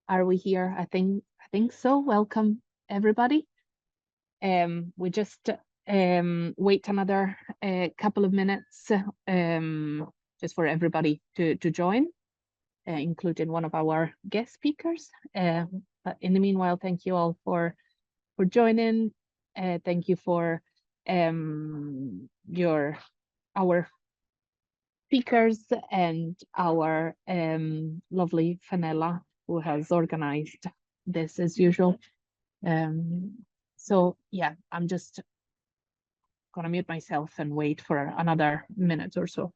Are we here? I think so. Welcome everybody. We just wait another couple of minutes just for everybody to join, including one of our guest speakers. But in the meanwhile, thank you all for joining. Thank you for our speakers and our lovely Fenella, who has organized this as usual. So yeah, I'm just gonna mute myself and wait for another minute or so.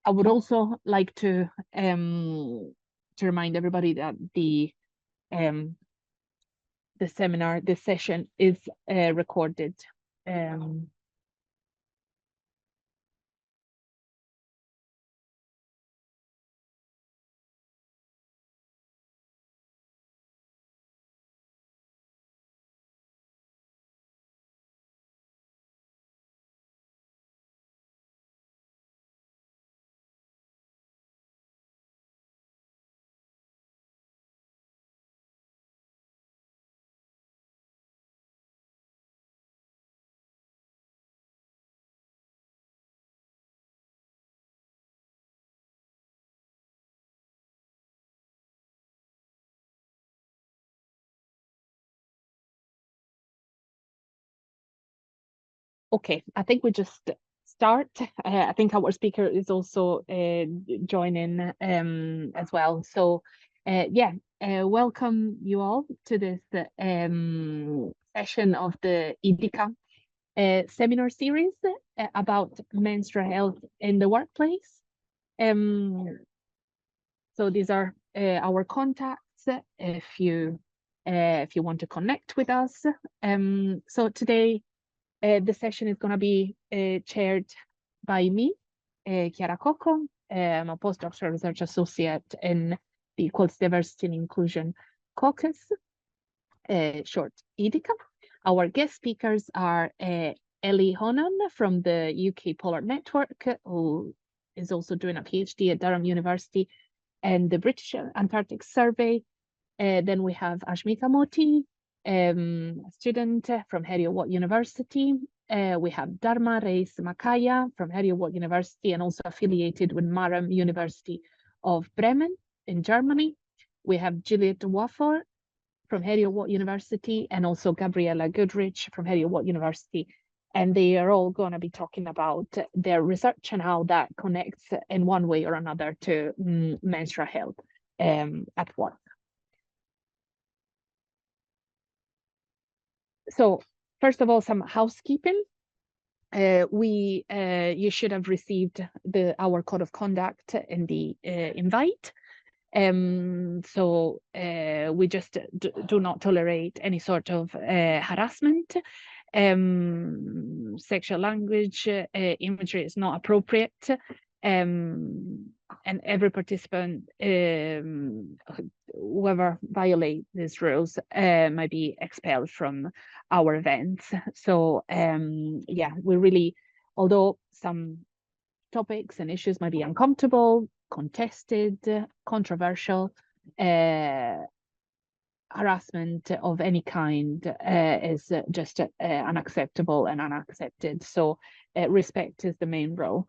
I would also like to remind everybody that the seminar, this session is recorded. Okay, I think we just start. I think our speaker is also joining as well. So yeah, welcome you all to this session of the EDICa seminar series about menstrual health in the workplace. So these are our contacts if you want to connect with us. So today the session is going to be chaired by me, Chiara Cocco. I'm a postdoctoral research associate in the Equality, Diversity and Inclusion Caucus, short EDICa. Our guest speakers are Ellie Honan from the UK Polar Network, who is also doing a PhD at Durham University and the British Antarctic Survey. Then we have Ashmika Motee, a student from Heriot-Watt University. We have Dharma Reyes Macaya from Heriot-Watt University and also affiliated with Marham University of Bremen in Germany. We have Juliet Nwafor from Heriot-Watt University and also Gabriella Goodrich from Heriot-Watt University. And they are all going to be talking about their research and how that connects in one way or another to menstrual health at work. So first of all, some housekeeping. You should have received our code of conduct in the invite. So we just do not tolerate any sort of harassment. Sexual language, imagery is not appropriate. And every participant, whoever violates these rules, might be expelled from our events. So yeah, we really, although some topics and issues might be uncomfortable, contested, controversial, harassment of any kind is just unacceptable and unaccepted. So respect is the main role.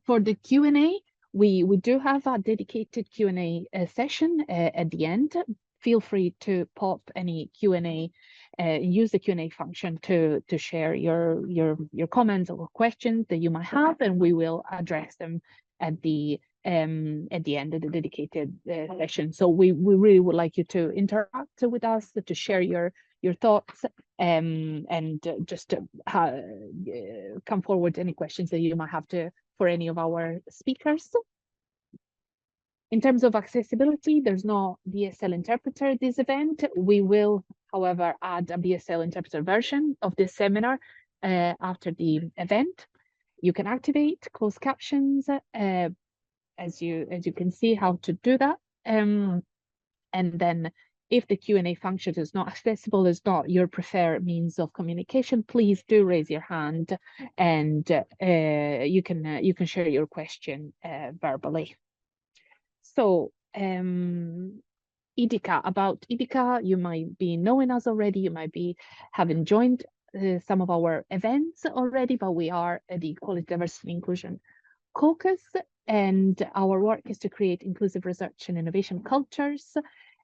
For the Q&A, we do have a dedicated Q&A session at the end. Feel free to pop any Q&A, use the Q&A function to share your comments or questions that you might have, and we will address them at the end of the dedicated session. So we really would like you to interact with us, to share your thoughts, and just come forward any questions that you might have for any of our speakers. In terms of accessibility, there's no BSL interpreter at this event. We will, however, add a BSL interpreter version of this seminar after the event. You can activate closed captions as you can see how to do that. And then if the Q&A function is not accessible, is not your preferred means of communication, please do raise your hand, and you can share your question verbally. So EDICa, about EDICa, you might be knowing us already, you might be having joined some of our events already, but we are the Equality, Diversity, and Inclusion Caucus, and our work is to create inclusive research and innovation cultures.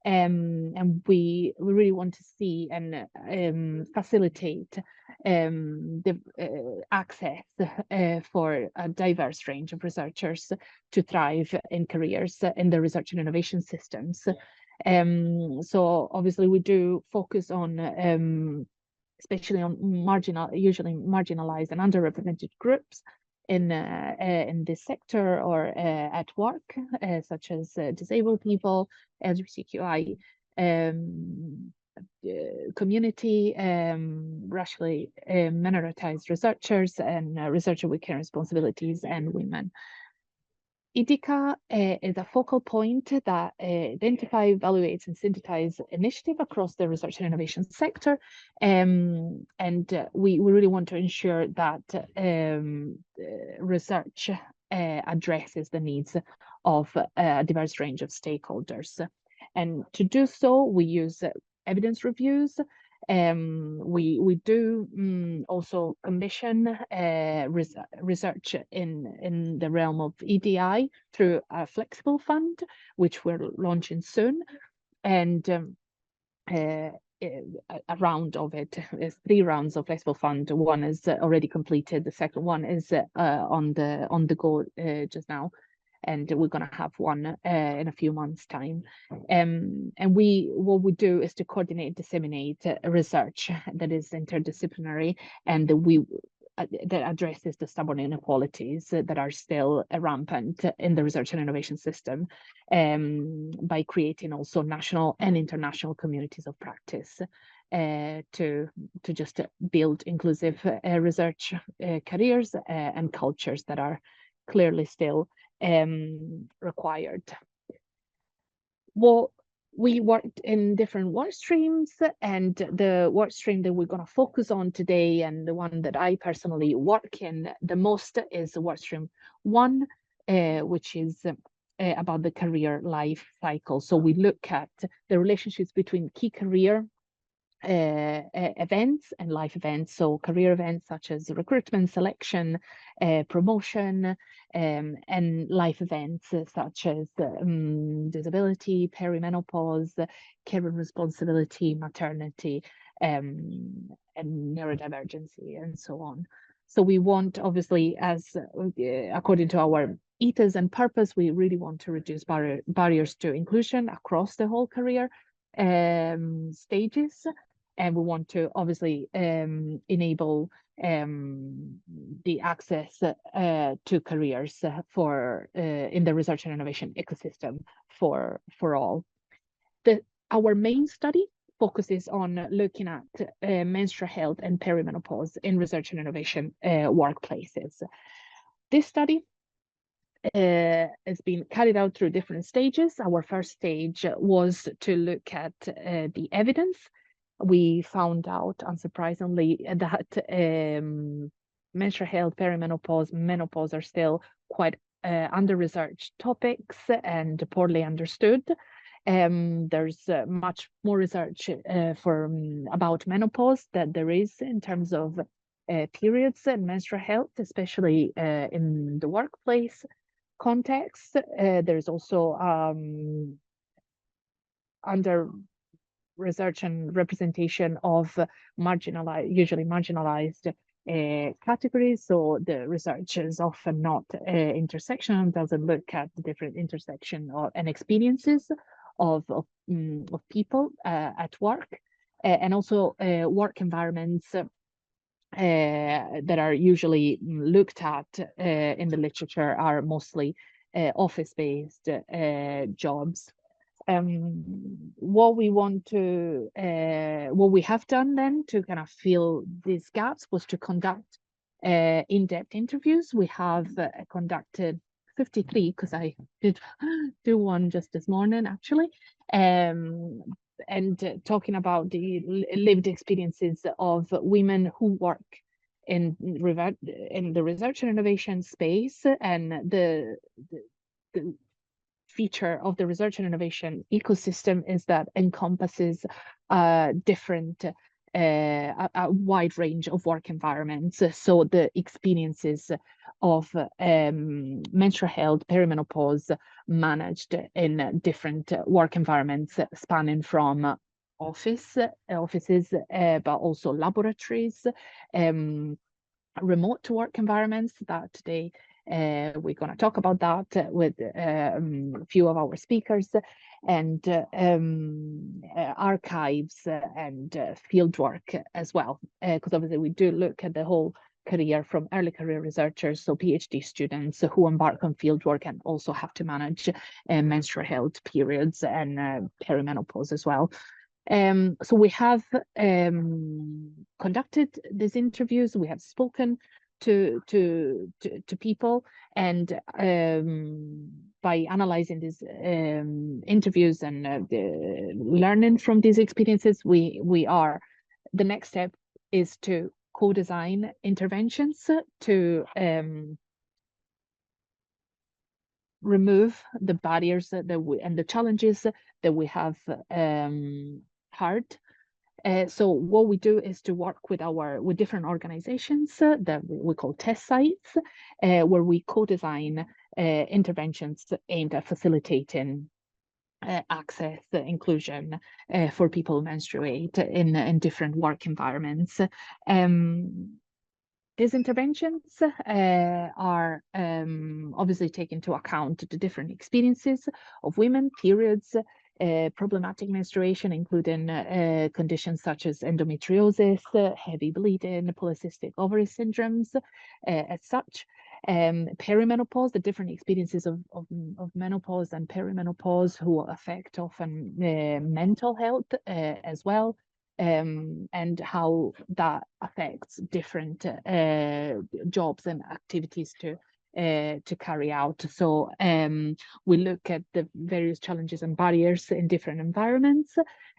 And we really want to see and facilitate the access for a diverse range of researchers to thrive in careers in the research and innovation systems. So obviously we do focus on especially on usually marginalized and underrepresented groups in this sector or at work, such as disabled people, LGBTQI community, racially minoritized researchers, and researchers with care responsibilities, and women. EDICa is a focal point that identifies, evaluates, and synthesizes initiatives across the research and innovation sector. And we really want to ensure that research addresses the needs of a diverse range of stakeholders. And to do so, we use evidence reviews. We do also commission research in the realm of EDI through a flexible fund, which we're launching soon. And a round of it is 3 rounds of flexible fund. One is already completed. The second one is on the go just now. And we're going to have one in a few months' time. And what we do is to coordinate, disseminate research that is interdisciplinary and that addresses the stubborn inequalities that are still rampant in the research and innovation system, by creating also national and international communities of practice to just build inclusive research careers and cultures that are clearly still required. Well, we worked in different work streams, and the work stream that we're going to focus on today, and the one that I personally work in the most, is work stream 1, which is about the career life cycle. So we look at the relationships between key career events and life events. So career events such as recruitment, selection, promotion, and life events such as disability, perimenopause, care and responsibility, maternity, and neurodivergency, and so on. So we want, obviously, as according to our ethos and purpose, we really want to reduce barriers to inclusion across the whole career stages. And we want to obviously enable the access to careers for in the research and innovation ecosystem for all. Our main study focuses on looking at menstrual health and perimenopause in research and innovation workplaces. This study has been carried out through different stages. Our first stage was to look at the evidence. We found out, unsurprisingly, that menstrual health, perimenopause, menopause are still quite under-researched topics and poorly understood. There's much more research about menopause that there is in terms of periods and menstrual health, especially in the workplace context. There's also under research and representation of usually marginalized categories. So the research is often not intersectional, doesn't look at the different intersection and experiences of people at work, and also work environments that are usually looked at in the literature are mostly office-based jobs. What we have done then to kind of fill these gaps was to conduct in-depth interviews. We have conducted 53, because I did do one just this morning, actually, talking about the lived experiences of women who work in the research and innovation space, and the feature of the research and innovation ecosystem is that encompasses different a wide range of work environments. So the experiences of menstrual health, perimenopause managed in different work environments, spanning from offices, but also laboratories, remote work environments that today we're going to talk about that with a few of our speakers, and archives and fieldwork as well, because obviously we do look at the whole career from early career researchers, so PhD students who embark on fieldwork and also have to manage menstrual health periods and perimenopause as well. So we have conducted these interviews. We have spoken to people, and by analyzing these interviews and learning from these experiences, the next step is to co-design interventions to remove the barriers and the challenges that we have heard. So what we do is to work with different organizations that we call test sites, where we co-design interventions aimed at facilitating access, inclusion for people who menstruate in different work environments. These interventions are obviously take into account the different experiences of women, periods, problematic menstruation, including conditions such as endometriosis, heavy bleeding, polycystic ovary syndromes, as such. Perimenopause, the different experiences of menopause and perimenopause, who affect often mental health as well. And how that affects different jobs and activities to carry out. So we look at the various challenges and barriers in different environments.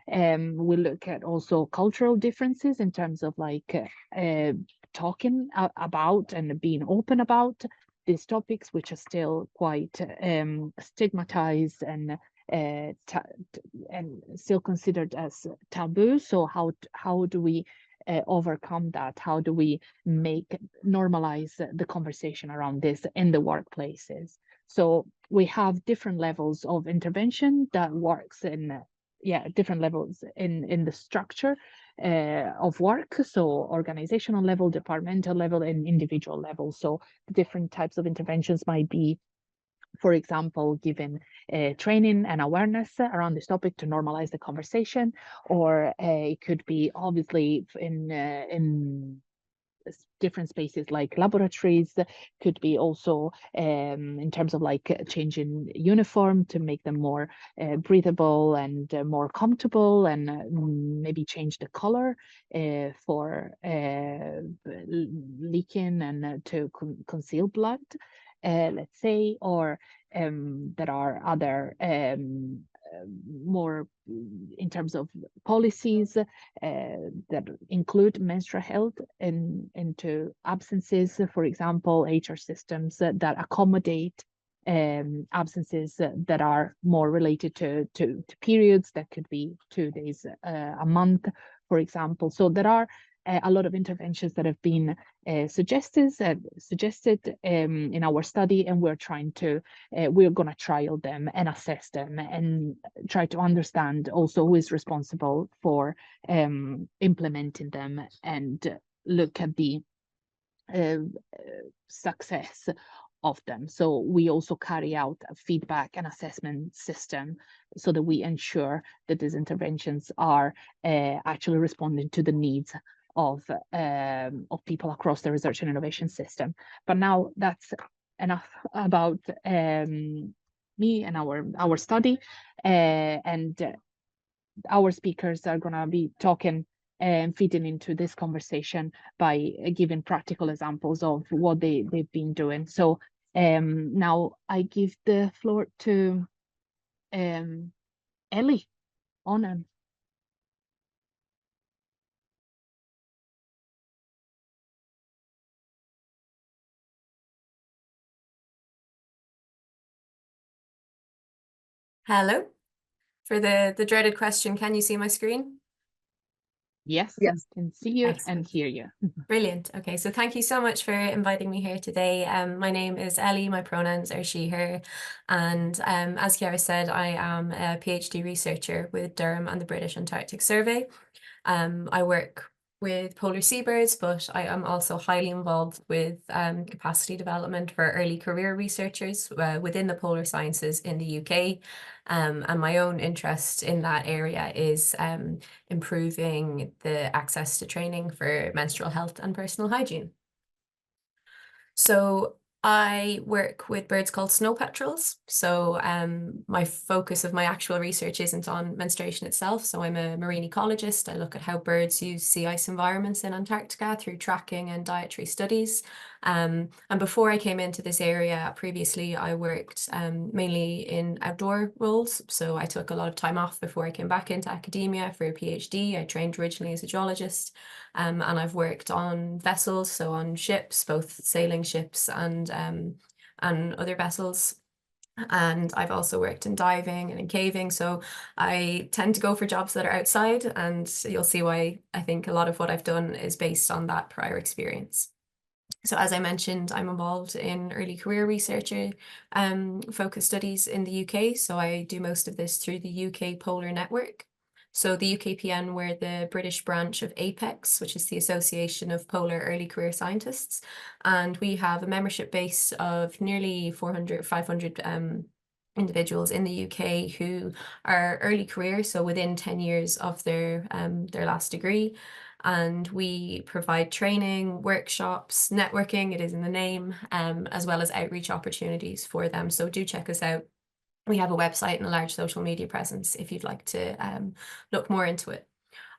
We look at also cultural differences in terms of like talking about and being open about these topics, which are still quite stigmatized and still considered as taboo. So how do we overcome that? How do we normalize the conversation around this in the workplaces? So we have different levels of intervention that works in different levels in the structure of work. So organizational level, departmental level, and individual level. So different types of interventions might be, for example, giving training and awareness around this topic to normalize the conversation, or it could be obviously in different spaces like laboratories, could be also in terms of like changing uniform to make them more breathable and more comfortable, and maybe change the color for leaking and to conceal blood. Let's say, or there are other more in terms of policies that include menstrual health into absences, for example, HR systems that accommodate absences that are more related to periods, that could be 2 days a month, for example. So there are a lot of interventions that have been suggested in our study, and we're going to trial them and assess them and try to understand also who is responsible for implementing them, and look at the success of them. So we also carry out a feedback and assessment system so that we ensure that these interventions are actually responding to the needs of people across the research and innovation system. But now that's enough about me and our study, and our speakers are going to be talking and feeding into this conversation by giving practical examples of what they've been doing. So now I give the floor to Ellie Honan. Hello. For the dreaded question, can you see my screen? Yes, Yes. can see you and Excellent. hear you. Brilliant. Okay, so thank you so much for inviting me here today. My name is Ellie, my pronouns are she, her, and as Chiara said, I am a PhD researcher with Durham and the British Antarctic Survey. I work with polar seabirds, but I am also highly involved with capacity development for early career researchers within the polar sciences in the UK. And my own interest in that area is improving the access to training for menstrual health and personal hygiene. So I work with birds called snow petrels. So my focus of my actual research isn't on menstruation itself. So I'm a marine ecologist. I look at how birds use sea ice environments in Antarctica through tracking and dietary studies. And before I came into this area, previously I worked mainly in outdoor roles. So I took a lot of time off before I came back into academia for a PhD. I trained originally as a geologist. And I've worked on vessels, so on ships, both sailing ships and other vessels. And I've also worked in diving and in caving. So I tend to go for jobs that are outside, and you'll see why I think a lot of what I've done is based on that prior experience. So as I mentioned, I'm involved in early career researcher focused studies in the UK. So I do most of this through the UK Polar Network. So the UKPN, we're the British branch of APEX, which is the Association of Polar Early Career Scientists. And we have a membership base of nearly 400, 500 individuals in the UK who are early career, so within 10 years of their last degree. And we provide training, workshops, networking, it is in the name, as well as outreach opportunities for them. So do check us out. We have a website and a large social media presence if you'd like to look more into it.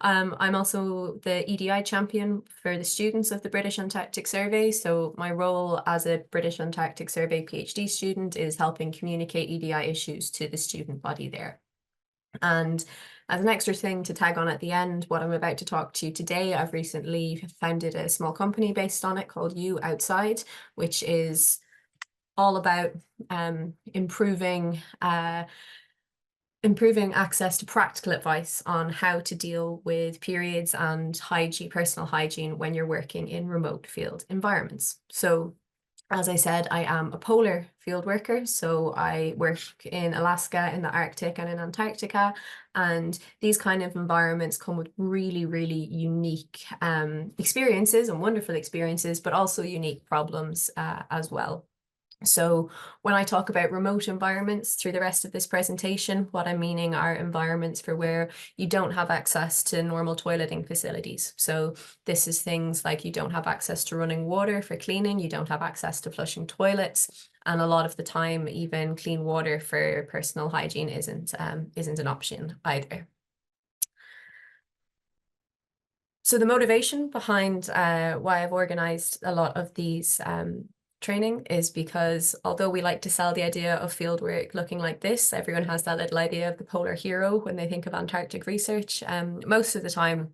I'm also the EDI champion for the students of the British Antarctic Survey. So my role as a British Antarctic Survey PhD student is helping communicate EDI issues to the student body there. And as an extra thing to tag on at the end, what I'm about to talk to you today, I've recently founded a small company based on it called You Outside, which is all about improving access to practical advice on how to deal with periods and hygiene, personal hygiene when you're working in remote field environments. So as I said, I am a polar field worker, so I work in Alaska, in the Arctic and in Antarctica, and these kind of environments come with really, really unique experiences and wonderful experiences, but also unique problems as well. So when I talk about remote environments through the rest of this presentation, what I'm meaning are environments for where you don't have access to normal toileting facilities. So this is things like you don't have access to running water for cleaning, you don't have access to flushing toilets, and a lot of the time even clean water for personal hygiene isn't an option either. So the motivation behind why I've organized a lot of these training is because although we like to sell the idea of fieldwork looking like this, everyone has that little idea of the polar hero when they think of Antarctic research. Most of the time,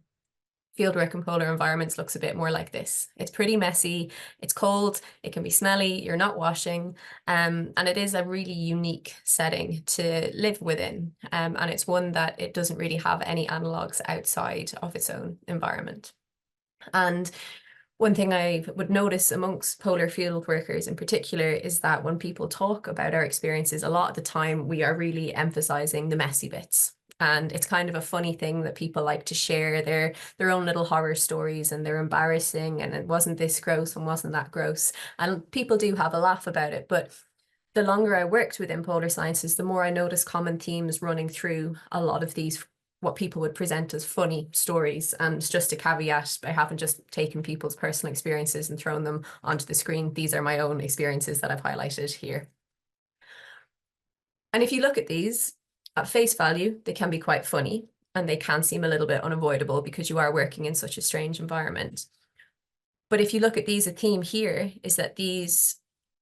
fieldwork in polar environments looks a bit more like this. It's pretty messy, it's cold, it can be smelly, you're not washing, and it is a really unique setting to live within. And it's one that it doesn't really have any analogues outside of its own environment. And one thing I would notice amongst polar field workers in particular is that when people talk about our experiences, a lot of the time we are really emphasizing the messy bits. And it's kind of a funny thing that people like to share their own little horror stories, and they're embarrassing, and it wasn't this gross and wasn't that gross. And people do have a laugh about it, but the longer I worked within polar sciences, the more I noticed common themes running through a lot of these what people would present as funny stories. And just a caveat, I haven't just taken people's personal experiences and thrown them onto the screen. These are my own experiences that I've highlighted here. And if you look at these at face value, they can be quite funny and they can seem a little bit unavoidable because you are working in such a strange environment. But if you look at these, a theme here is that these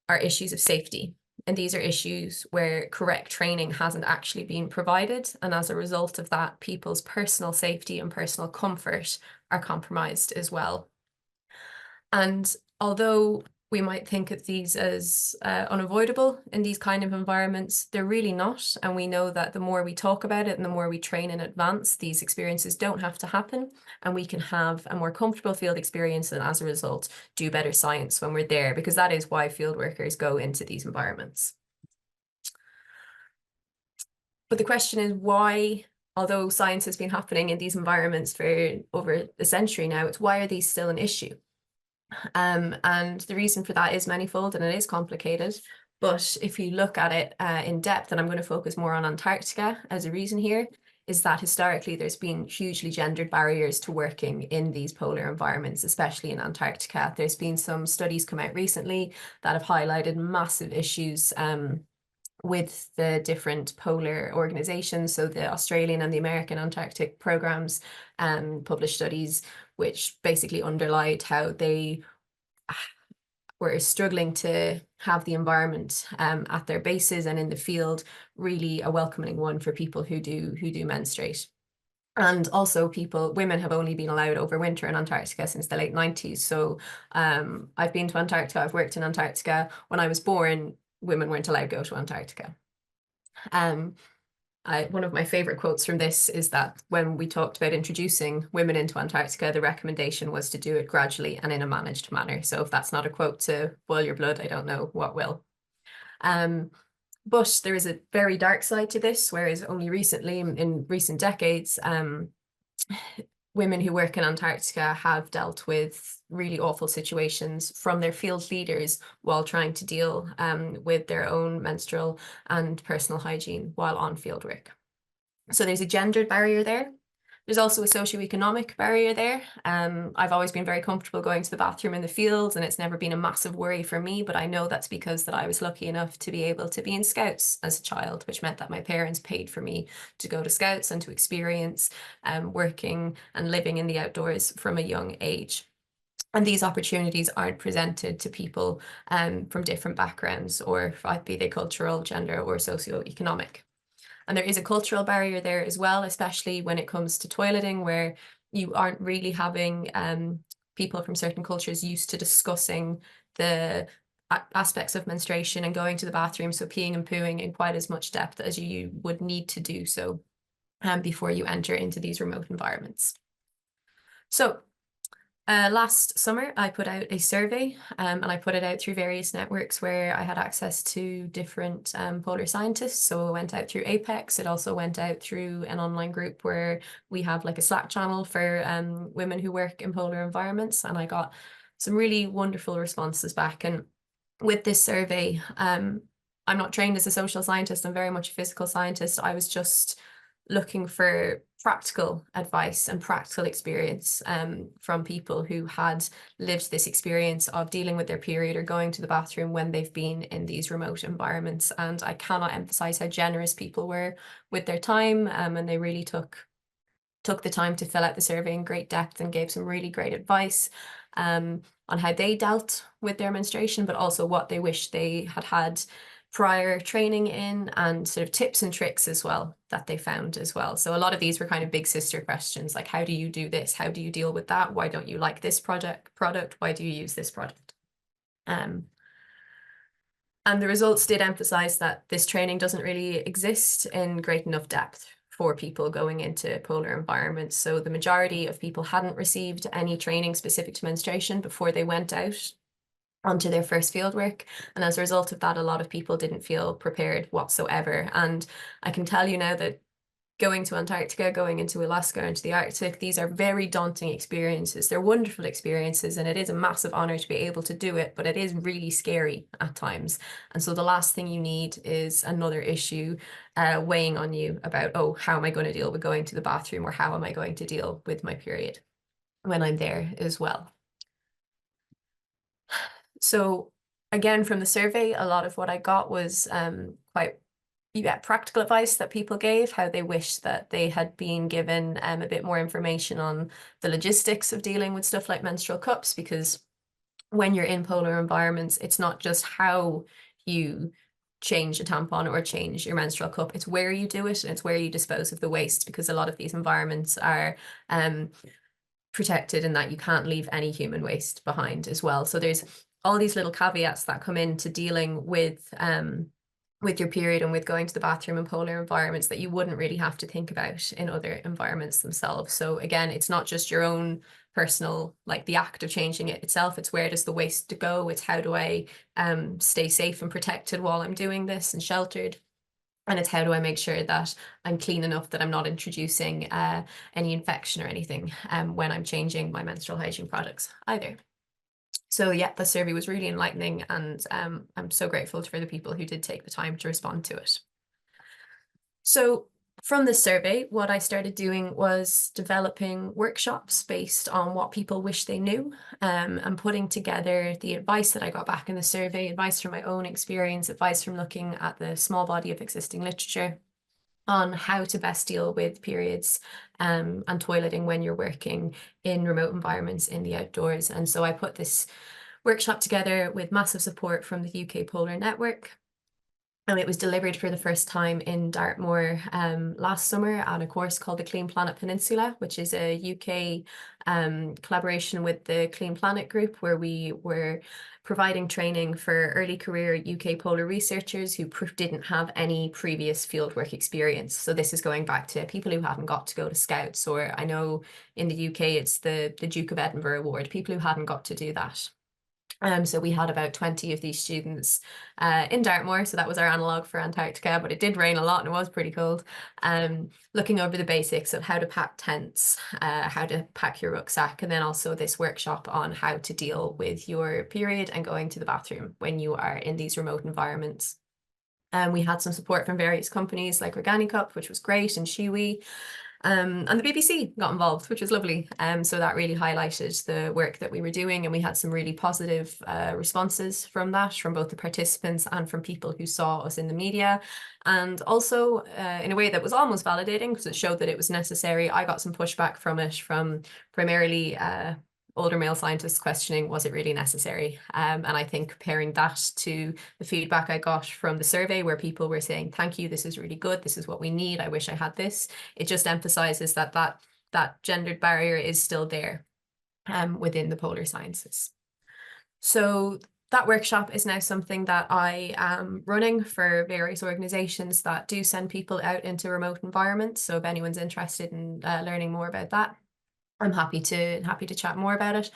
are issues of safety. And these are issues where correct training hasn't actually been provided. And as a result of that, people's personal safety and personal comfort are compromised as well. And although we might think of these as unavoidable in these kind of environments. They're really not. And we know that the more we talk about it and the more we train in advance, these experiences don't have to happen. And we can have a more comfortable field experience and as a result, do better science when we're there, because that is why field workers go into these environments. But the question is why, although science has been happening in these environments for over a century now, it's why are these still an issue? And the reason for that is manifold and it is complicated. But if you look at it in depth, and I'm going to focus more on Antarctica as a reason here, is that historically there's been hugely gendered barriers to working in these polar environments, especially in Antarctica. There's been some studies come out recently that have highlighted massive issues with the different polar organizations. So the Australian and the American Antarctic programs published studies which basically underlined how they were struggling to have the environment at their bases and in the field really a welcoming one for people who do menstruate. And also women have only been allowed overwinter in Antarctica since the late 90s. So I've been to Antarctica, I've worked in Antarctica. When I was born, women weren't allowed to go to Antarctica. One of my favorite quotes from this is that when we talked about introducing women into Antarctica, the recommendation was to do it gradually and in a managed manner. So if that's not a quote to boil your blood, I don't know what will. But there is a very dark side to this, whereas only recently, in recent decades, women who work in Antarctica have dealt with really awful situations from their field leaders while trying to deal with their own menstrual and personal hygiene while on field work. So there's a gendered barrier there. There's also a socioeconomic barrier there. I've always been very comfortable going to the bathroom in the fields and it's never been a massive worry for me, but I know that's because that I was lucky enough to be able to be in Scouts as a child, which meant that my parents paid for me to go to Scouts and to experience working and living in the outdoors from a young age. And these opportunities aren't presented to people from different backgrounds, or be they cultural, gender, or socioeconomic. And there is a cultural barrier there as well, especially when it comes to toileting, where you aren't really having people from certain cultures used to discussing the aspects of menstruation and going to the bathroom, so peeing and pooing in quite as much depth as you would need to do so before you enter into these remote environments. So last summer, I put out a survey and I put it out through various networks where I had access to different polar scientists. So it went out through Apex. It also went out through an online group where we have like a Slack channel for women who work in polar environments. And I got some really wonderful responses back. And with this survey, I'm not trained as a social scientist. I'm very much a physical scientist. I was just looking for practical advice and practical experience from people who had lived this experience of dealing with their period or going to the bathroom when they've been in these remote environments. And I cannot emphasize how generous people were with their time, and they really took the time to fill out the survey in great depth and gave some really great advice on how they dealt with their menstruation, but also what they wish they had had prior training in, and sort of tips and tricks as well that they found as well. So a lot of these were kind of big sister questions, like how do you do this? How do you deal with that? Why don't you like this product? Why do you use this product? And the results did emphasize that this training doesn't really exist in great enough depth for people going into polar environments. So the majority of people hadn't received any training specific to menstruation before they went out onto their first fieldwork. And as a result of that, a lot of people didn't feel prepared whatsoever. And I can tell you now that going to Antarctica, going into Alaska, into the Arctic, these are very daunting experiences. They're wonderful experiences, and it is a massive honor to be able to do it, but it is really scary at times. And so the last thing you need is another issue weighing on you about, oh, how am I going to deal with going to the bathroom, or how am I going to deal with my period when I'm there as well. So again, from the survey, a lot of what I got was quite practical advice that people gave, how they wish that they had been given a bit more information on the logistics of dealing with stuff like menstrual cups, because when you're in polar environments, it's not just how you change a tampon or change your menstrual cup, it's where you do it and it's where you dispose of the waste, because a lot of these environments are protected in that you can't leave any human waste behind as well. So there's all these little caveats that come into dealing with your period and with going to the bathroom in polar environments that you wouldn't really have to think about in other environments themselves. So again, it's not just your own personal, like the act of changing it itself, it's where does the waste go, it's how do I stay safe and protected while I'm doing this and sheltered. And it's how do I make sure that I'm clean enough that I'm not introducing any infection or anything when I'm changing my menstrual hygiene products either. So yeah, the survey was really enlightening, and I'm so grateful for the people who did take the time to respond to it. So from this survey, what I started doing was developing workshops based on what people wish they knew, and putting together the advice that I got back in the survey, advice from my own experience, advice from looking at the small body of existing literature on how to best deal with periods and toileting when you're working in remote environments in the outdoors. And so I put this workshop together with massive support from the UK Polar Network. And it was delivered for the first time in Dartmoor last summer on a course called the Clean Planet Peninsula, which is a UK collaboration with the Clean Planet Group, where we were providing training for early career UK polar researchers who didn't have any previous fieldwork experience. So this is going back to people who hadn't got to go to Scouts, or I know in the UK it's the Duke of Edinburgh Award, people who hadn't got to do that. So we had about 20 of these students in Dartmoor, so that was our analogue for Antarctica, but it did rain a lot and it was pretty cold. Looking over the basics of how to pack tents, how to pack your rucksack, and then also this workshop on how to deal with your period and going to the bathroom when you are in these remote environments. We had some support from various companies like Organicup, which was great, and Shiwi. And the BBC got involved, which was lovely. So that really highlighted the work that we were doing, and we had some really positive responses from that, from both the participants and from people who saw us in the media. And also in a way that was almost validating, because it showed that it was necessary. I got some pushback from it from primarily older male scientists questioning, was it really necessary? And I think comparing that to the feedback I got from the survey, where people were saying, thank you, this is really good, this is what we need, I wish I had this, it just emphasizes that gendered barrier is still there within the polar sciences. So that workshop is now something that I am running for various organizations that do send people out into remote environments. So if anyone's interested in learning more about that, I'm happy to chat more about it.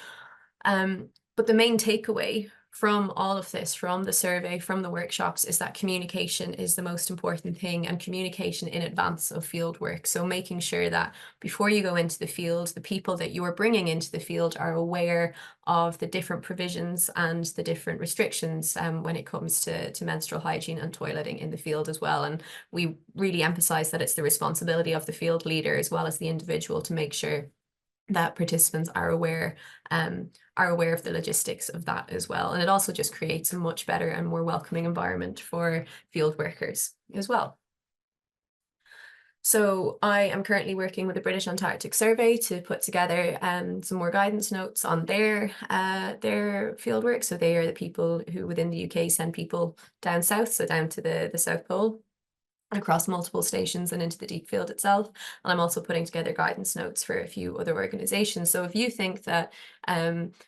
But the main takeaway from all of this, from the survey, from the workshops, is that communication is the most important thing, and communication in advance of field work. So making sure that before you go into the field, the people that you are bringing into the field are aware of the different provisions and the different restrictions when it comes to menstrual hygiene and toileting in the field as well. And we really emphasize that it's the responsibility of the field leader as well as the individual to make sure that participants are aware of the logistics of that as well. And it also just creates a much better and more welcoming environment for field workers as well. So I am currently working with the British Antarctic Survey to put together some more guidance notes on their fieldwork. So they are the people who within the UK send people down south, so down to the South Pole, across multiple stations and into the deep field itself. And I'm also putting together guidance notes for a few other organizations. So if you think that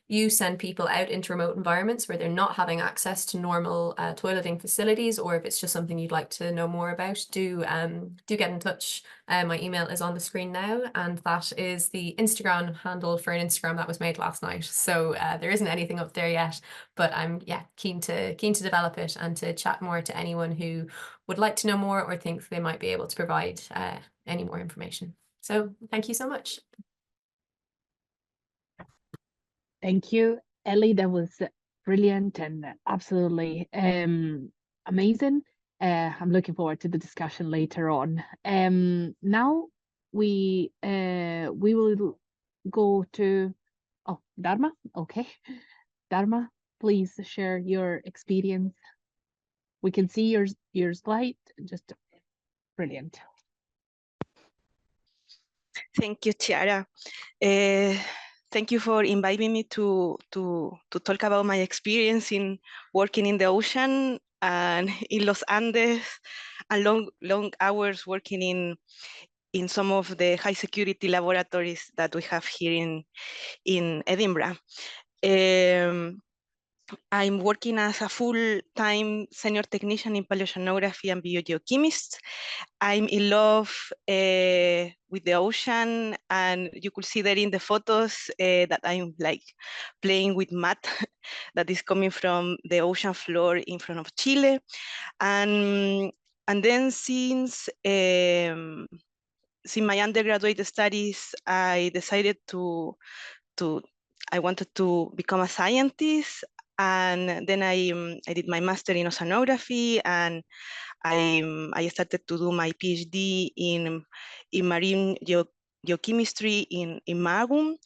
you send people out into remote environments where they're not having access to normal toileting facilities, or if it's just something you'd like to know more about, do get in touch. My email is on the screen now, and that is the Instagram handle for an Instagram that was made last night. So there isn't anything up there yet, but I'm keen to develop it and to chat more to anyone who would like to know more or think they might be able to provide any more information. So thank you so much. Thank you, Ellie. That was brilliant and absolutely amazing. I'm looking forward to the discussion later on. Now we will go to Dharma. Okay, Dharma, please share your experience. We can see your slide. Just brilliant. Thank you, Chiara. Thank you for inviting me to talk about my experience in working in the ocean and in Los Andes, and long hours working in some of the high security laboratories that we have here in Edinburgh. I'm working as a full-time senior technician in paleoceanography and biogeochemist. I'm in love with the ocean, and you could see there in the photos that I'm like playing with mud that is coming from the ocean floor in front of Chile. And then since my undergraduate studies, I decided I wanted to become a scientist, and then I did my master in oceanography, and I started to do my PhD in marine geochemistry in Magum.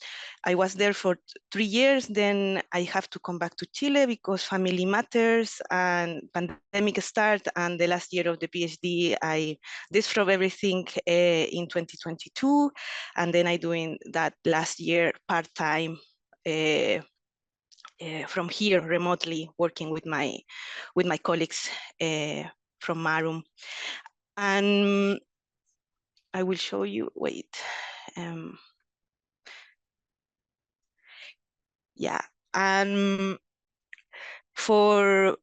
I was there for 3 years. Then I have to come back to Chile because family matters and pandemic start. And the last year of the PhD, I disrobed everything in 2022. And then I doing that last year part-time from here remotely, working with my colleagues from Marum. And I will show you, wait. Yeah, and for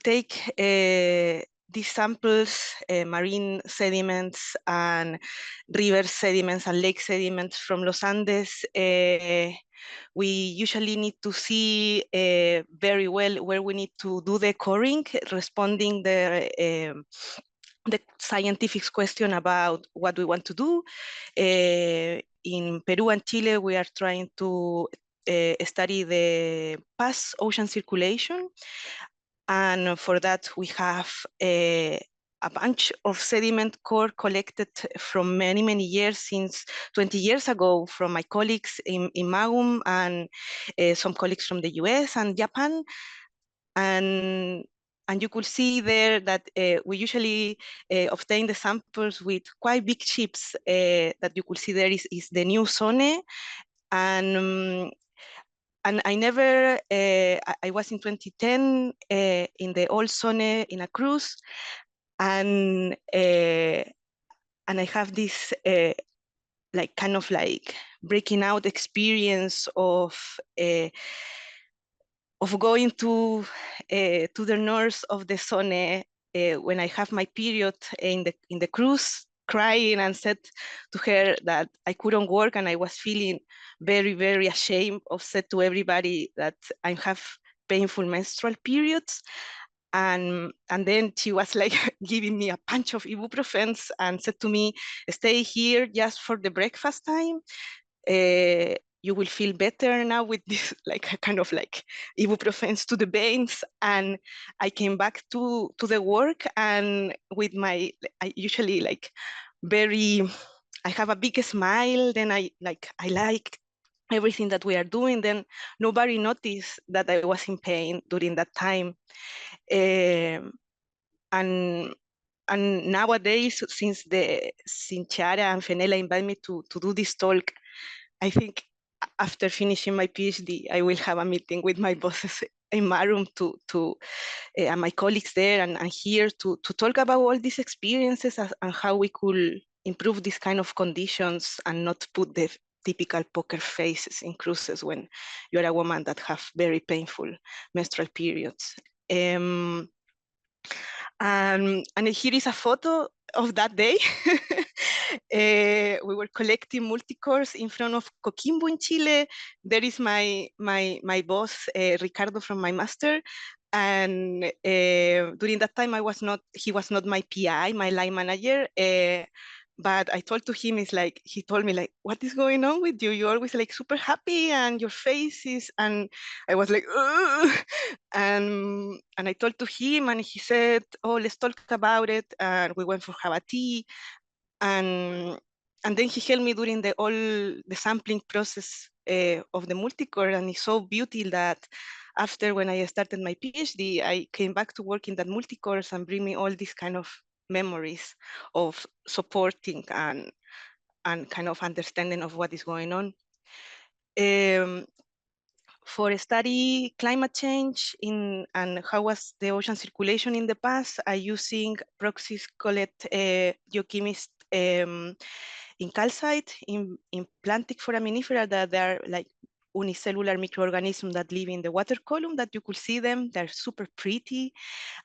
take these samples, marine sediments and river sediments and lake sediments from Los Andes, we usually need to see very well where we need to do the coring, responding the scientific question about what we want to do. In Peru and Chile, we are trying to study the past ocean circulation. And for that, we have a bunch of sediment core collected from many, many years, since 20 years ago, from my colleagues in Magum and some colleagues from the US and Japan. And you could see there that we usually obtain the samples with quite big ships. That you could see there is the new Sone. And I never, I was in 2010 in the old Sone in a cruise. And I have this like kind of like breaking out experience of going to the north of the Sone when I have my period in the cruise, crying, and said to her that I couldn't work and I was feeling very, very ashamed of said to everybody that I have painful menstrual periods. And then she was like giving me a bunch of ibuprofen and said to me, stay here just for the breakfast time. You will feel better now with this like kind of like ibuprofen to the veins. And I came back to the work, and with my, I usually like I have a big smile. Then I like everything that we are doing. Then nobody noticed that I was in pain during that time. And nowadays, since Chiara and Fenella invited me to do this talk, I think after finishing my PhD, I will have a meeting with my bosses in Marum and my colleagues there and here to talk about all these experiences and how we could improve these kind of conditions and not put the typical poker faces in cruises when you're a woman that have very painful menstrual periods. And here is a photo of that day. We were collecting multicores in front of Coquimbo in Chile. There is my boss, Ricardo, from my master. And during that time, he was not my PI, my line manager. But I told to him, he told me like, what is going on with you? You're always like super happy and your face is, and I was like, ugh. And I told to him and he said, oh, let's talk about it. And we went for have a tea. And then he helped me during all the sampling process of the multicore. And it's so beautiful that after when I started my PhD, I came back to work in that multicourse and bring me all these kind of memories of supporting and kind of understanding of what is going on. For study climate change and how was the ocean circulation in the past, I using proxies collect geochemist in calcite, in plantic foraminifera that are like unicellular microorganisms that live in the water column that you could see them. They're super pretty.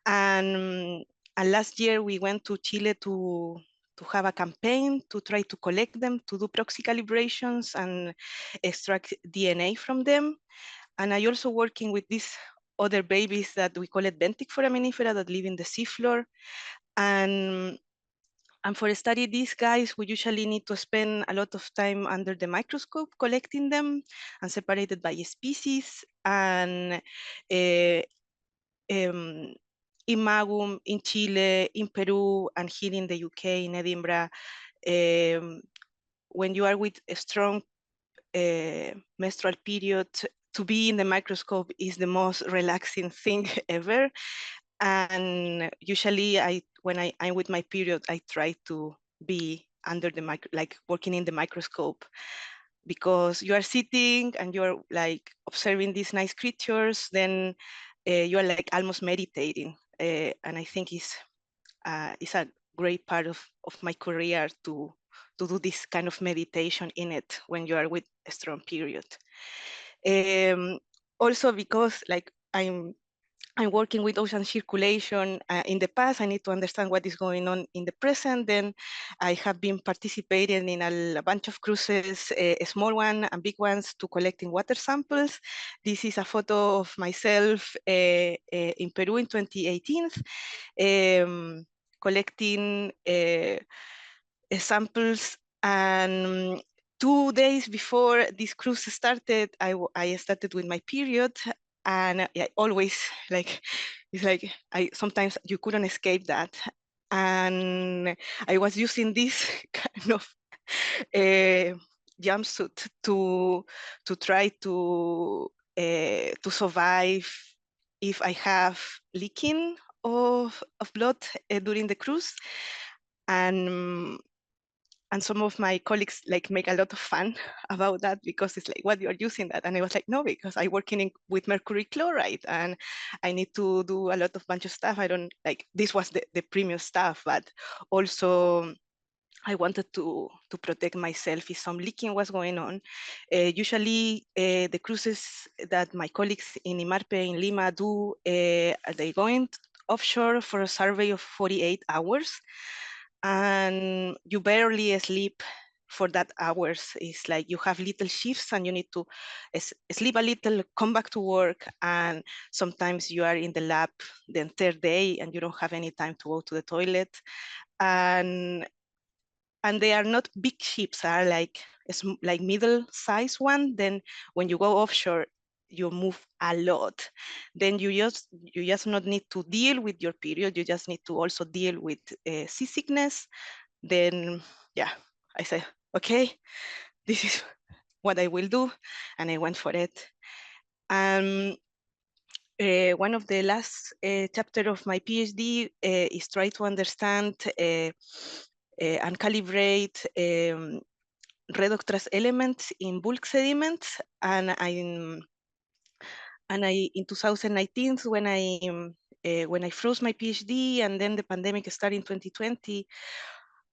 And last year we went to Chile to have a campaign to try to collect them, to do proxy calibrations and extract DNA from them. And I also working with these other babies that we call it benthic foraminifera that live in the seafloor. And for study these guys, we usually need to spend a lot of time under the microscope collecting them and separated by species. And in Magum, in Chile, in Peru, and here in the UK, in Edinburgh, when you are with a strong menstrual period, to be in the microscope is the most relaxing thing ever. And usually when I'm with my period, I try to be under the like working in the microscope, because you are sitting and you're like observing these nice creatures, then you are like almost meditating. And I think it's a great part of my career to do this kind of meditation in it when you are with a strong period. Also because like I'm working with ocean circulation in the past, I need to understand what is going on in the present. Then I have been participating in a bunch of cruises, small ones and big ones, to collecting water samples. This is a photo of myself in Peru in 2018, collecting samples. And 2 days before this cruise started, I started with my period. And I always like, it's like sometimes you couldn't escape that. And I was using this kind of jumpsuit to try to survive if I have leaking of blood during the cruise. And some of my colleagues like make a lot of fun about that, because it's like, what, you're using that? And I was like, no, because I working with mercury chloride and I need to do a lot of bunch of stuff. I don't like, this was the premium stuff, but also I wanted to protect myself if some leaking was going on. Usually the cruises that my colleagues in Imarpe in Lima do, they go in offshore for a survey of 48 hours. And you barely sleep for that hours. It's like you have little shifts and you need to sleep a little, come back to work, and sometimes you are in the lab the entire day and you don't have any time to go to the toilet. And they are not big ships, are like middle-sized one. Then when you go offshore, you move a lot. Then you just not need to deal with your period, you just need to also deal with seasickness. Then yeah, I said, okay, this is what I will do, and I went for it. One of the last chapter of my PhD is try to understand and calibrate redox trace elements in bulk sediments. And in 2019, when I froze my PhD, and then the pandemic started in 2020,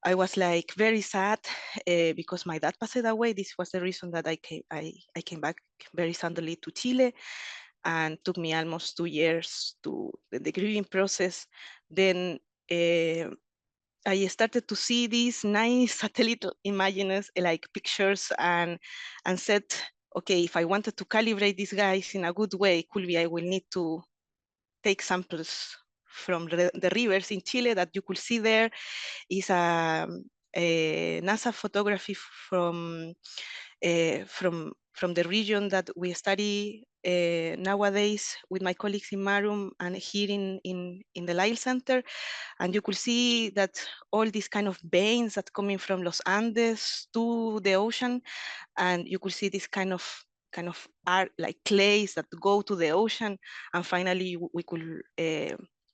I was like very sad because my dad passed away. This was the reason that I came back very suddenly to Chile, and took me almost 2 years to the grieving process. Then I started to see these nice satellite images, like pictures, and said, okay, if I wanted to calibrate these guys in a good way, could be I will need to take samples from the rivers in Chile that you could see there. Is a NASA photography from the region that we study nowadays with my colleagues in Marum and here in the Lyell Centre. And you could see that all these kind of veins that coming from Los Andes to the ocean, and you could see this kind of art, like clays that go to the ocean, and finally we could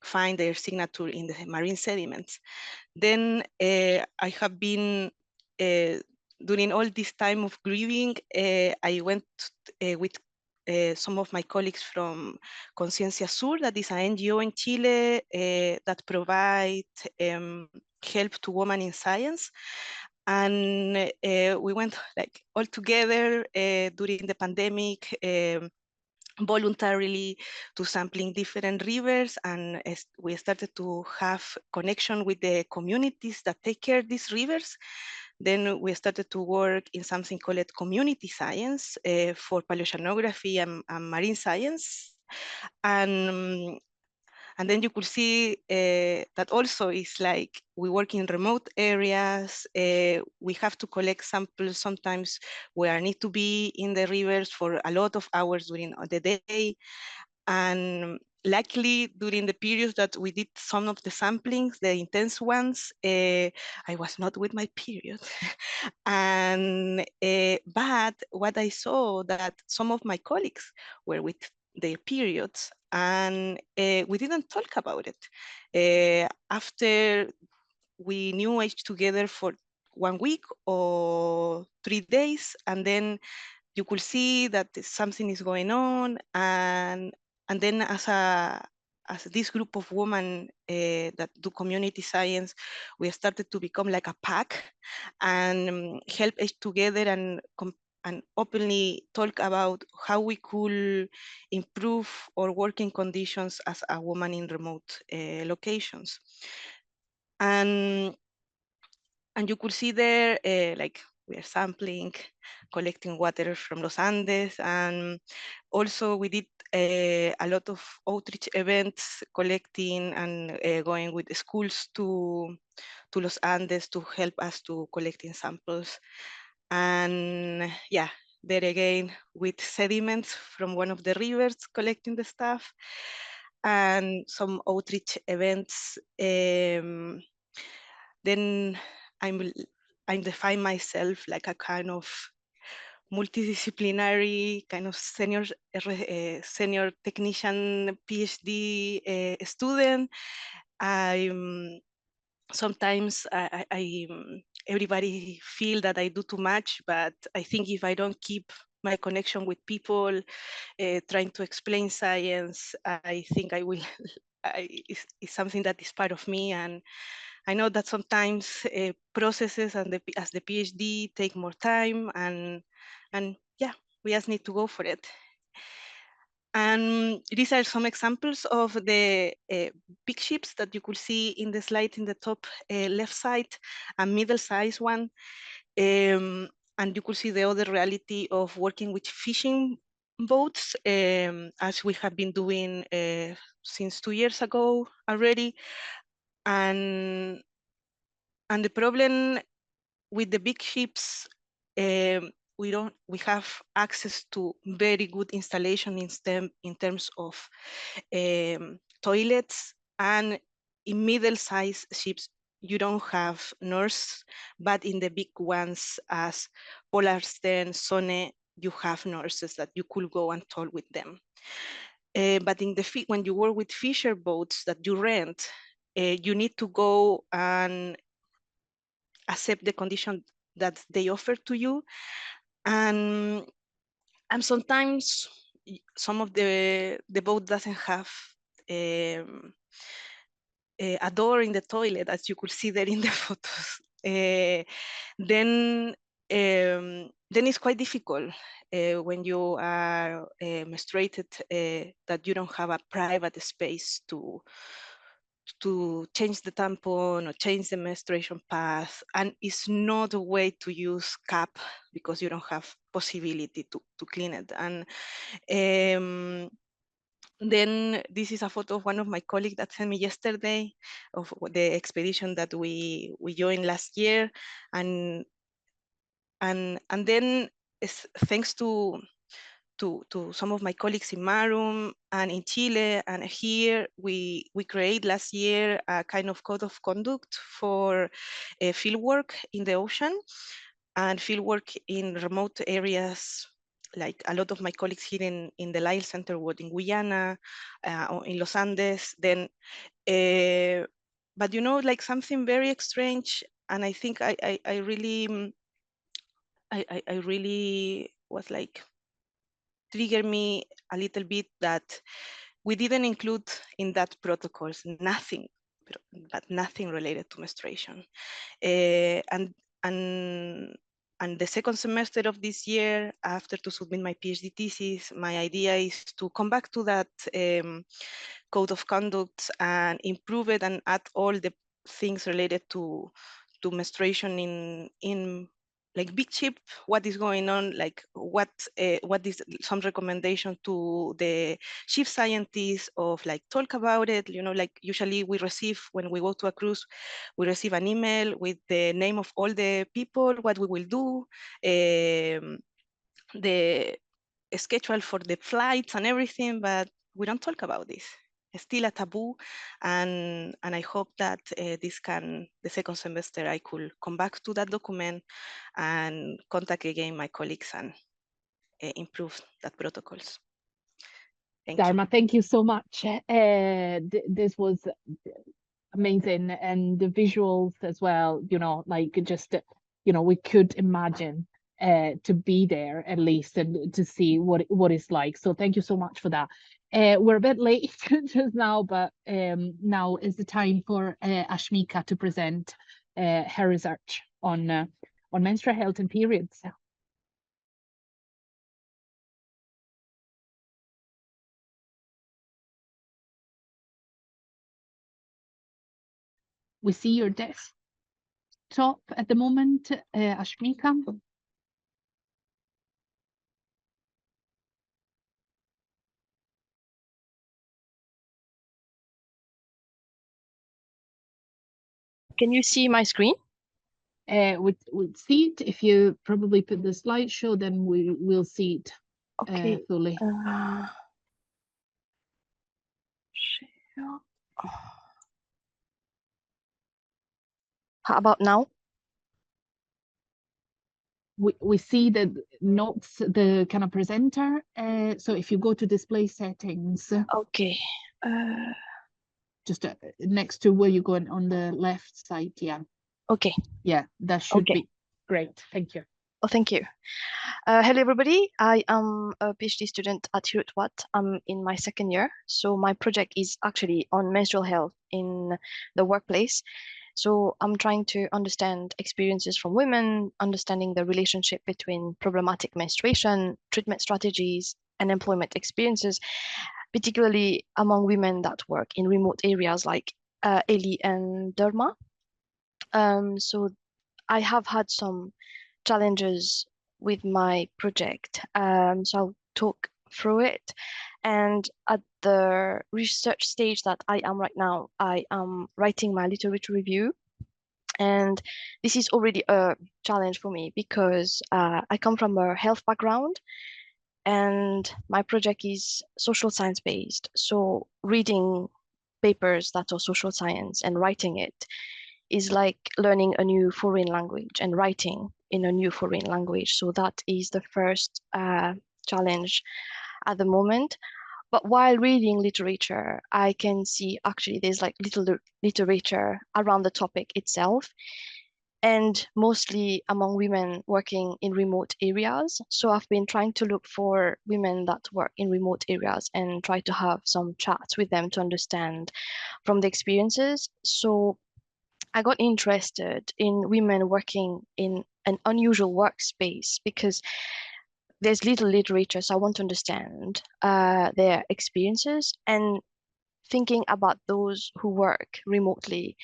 find their signature in the marine sediments. Then I have been, during all this time of grieving, I went with some of my colleagues from Conciencia Sur, that is an NGO in Chile that provide help to women in science. And we went like all together during the pandemic, voluntarily to sampling different rivers, and we started to have connection with the communities that take care of these rivers. Then we started to work in something called community science for paleoceanography and marine science. And then you could see that also is like we work in remote areas. We have to collect samples sometimes where I need to be in the rivers for a lot of hours during the day. And luckily, during the periods that we did some of the samplings, the intense ones, I was not with my period. And but what I saw that some of my colleagues were with their periods, and we didn't talk about it. After we knew each together for 1 week or 3 days, and then you could see that something is going on, and then as this group of women that do community science, we started to become like a pack and help each together and openly talk about how we could improve our working conditions as a woman in remote locations. And you could see there, like we are sampling, collecting water from Los Andes, and also we did a lot of outreach events, collecting and going with the schools to Los Andes to help us to collecting samples. And yeah, there again with sediments from one of the rivers, collecting the stuff, and some outreach events. Then I'm define myself like a kind of multidisciplinary kind of senior technician PhD student. I'm sometimes everybody feel that I do too much, but I think if I don't keep my connection with people, trying to explain science, I think I will. It's something that is part of me, and I know that sometimes processes and as the PhD take more time, and yeah, we just need to go for it. And these are some examples of the big ships that you could see in the slide in the top left side, a middle-sized one. And you could see the other reality of working with fishing boats, as we have been doing since 2 years ago already. And the problem with the big ships, we have access to very good installation in terms of toilets, and in middle-sized ships you don't have nurse, but in the big ones as Polarstern, Sone, you have nurses that you could go and talk with them. But when you work with fisher boats that you rent, you need to go and accept the condition that they offer to you. And sometimes some of the boat doesn't have a door in the toilet, as you could see there in the photos. Then it's quite difficult when you are menstruated, that you don't have a private space to change the tampon or change the menstruation path, and it's not a way to use cap because you don't have possibility to clean it. And then this is a photo of one of my colleagues that sent me yesterday of the expedition that we joined last year, and then thanks to some of my colleagues in Marum and in Chile and here, we created last year a kind of code of conduct for fieldwork in the ocean and fieldwork in remote areas. Like a lot of my colleagues here in the Lyell Centre work in Guyana, or in Los Andes. Then, but you know, like something very strange, and I think I really was like triggered me a little bit that we didn't include in that protocols nothing, but nothing related to menstruation. And and the second semester of this year, after to submit my PhD thesis, my idea is to come back to that code of conduct and improve it and add all the things related to menstruation in like big chip, what is going on, like what is some recommendation to the chief scientists of like talk about it, you know, like usually we receive, when we go to a cruise, we receive an email with the name of all the people, what we will do, the schedule for the flights and everything, but we don't talk about this. It's still a taboo, and I hope that the second semester, I could come back to that document and contact again my colleagues and improve that protocols. Thank Dharma, you. thank you so much. This was amazing, and the visuals as well, you know, like just, you know, we could imagine to be there at least and to see what it's like. So thank you so much for that. We're a bit late just now, but now is the time for Ashmika to present her research on menstrual health and periods. We see your desktop at the moment, Ashmika. Can you see my screen? We'd see it. If you probably put the slideshow, then we'll see it Okay. fully. Share. How about now? We see the notes, the kind of presenter. So if you go to display settings, Okay. just next to where you're going on the left side, yeah. Okay. Yeah, that should Okay. be great. Thank you. Oh, thank you. Hello, everybody. I am a PhD student at Wat. I'm in my second year. So my project is actually on menstrual health in the workplace. So I'm trying to understand experiences from women, understanding the relationship between problematic menstruation, treatment strategies, and employment experiences, particularly among women that work in remote areas like Ellie and Dharma. So I have had some challenges with my project. So I'll talk through it. And at the research stage that I am right now, I am writing my literature review. And this is already a challenge for me because I come from a health background and my project is social science based. So reading papers that are social science and writing it is like learning a new foreign language and writing in a new foreign language. So that is the first challenge at the moment. But while reading literature, I can see actually there's like little literature around the topic itself, and mostly among women working in remote areas. So I've been trying to look for women that work in remote areas and try to have some chats with them to understand from the experiences. So I got interested in women working in an unusual workspace because there's little literature, so I want to understand their experiences. And thinking about those who work remotely,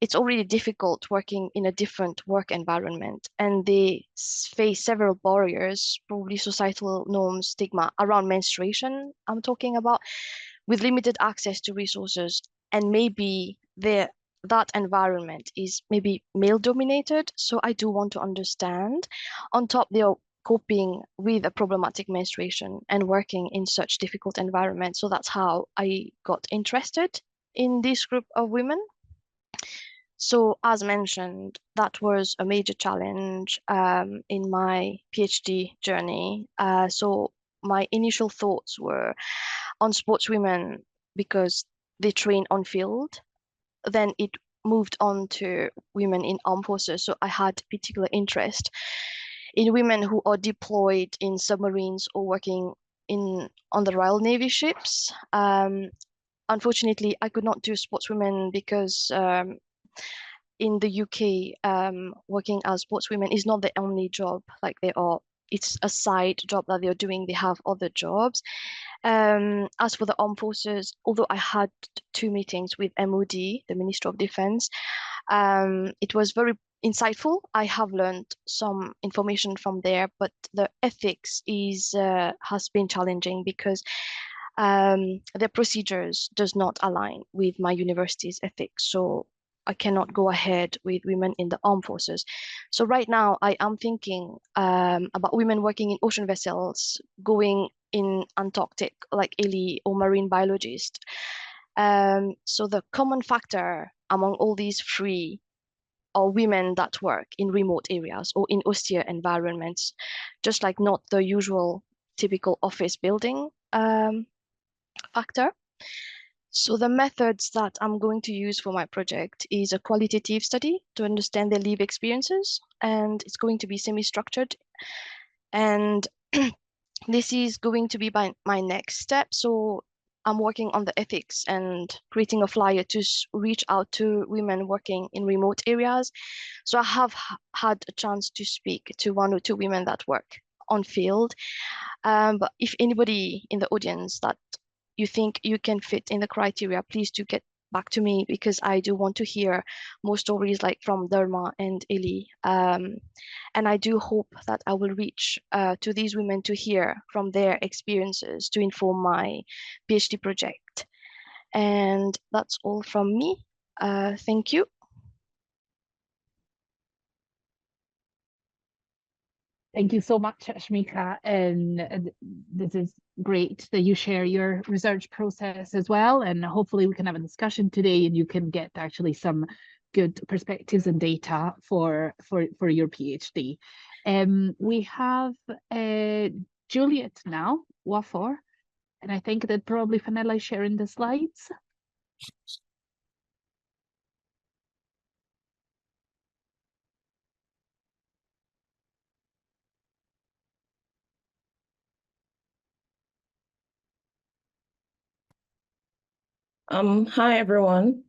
it's already difficult working in a different work environment, and they face several barriers, probably societal norms, stigma around menstruation, I'm talking about, with limited access to resources, and maybe that environment is maybe male dominated. So I do want to understand. On top, they are coping with a problematic menstruation and working in such difficult environments. So that's how I got interested in this group of women. So as mentioned, that was a major challenge in my PhD journey. So my initial thoughts were on sportswomen because they train on field. Then it moved on to women in armed forces. So I had particular interest in women who are deployed in submarines or working on the Royal Navy ships. Unfortunately, I could not do sportswomen because in the UK, working as sportswomen is not the only job. Like it's a side job that they're doing. They have other jobs. As for the armed forces, although I had 2 meetings with MOD, the Ministry of Defense, it was very insightful. I have learned some information from there, but the ethics has been challenging because their procedures does not align with my university's ethics. So I cannot go ahead with women in the armed forces. So right now I am thinking about women working in ocean vessels, going in Antarctic, like Ellie, or marine biologist. So the common factor among all these 3 are women that work in remote areas or in austere environments, just like not the usual typical office building factor. So the methods that I'm going to use for my project is a qualitative study to understand their lived experiences, and it's going to be semi-structured. And this is going to be my next step. So I'm working on the ethics and creating a flyer to reach out to women working in remote areas. So I have had a chance to speak to 1 or 2 women that work on field. But if anybody in the audience that you think you can fit in the criteria, please do get back to me, because I do want to hear more stories like from Dharma and Ellie. And I do hope that I will reach to these women to hear from their experiences to inform my PhD project. And that's all from me. Thank you. Thank you so much, Ashmika. And this is great that you share your research process as well. And hopefully we can have a discussion today and you can get actually some good perspectives and data for your PhD. We have Juliet now, Nwafor, and I think that probably Fenella is sharing the slides. Hi everyone.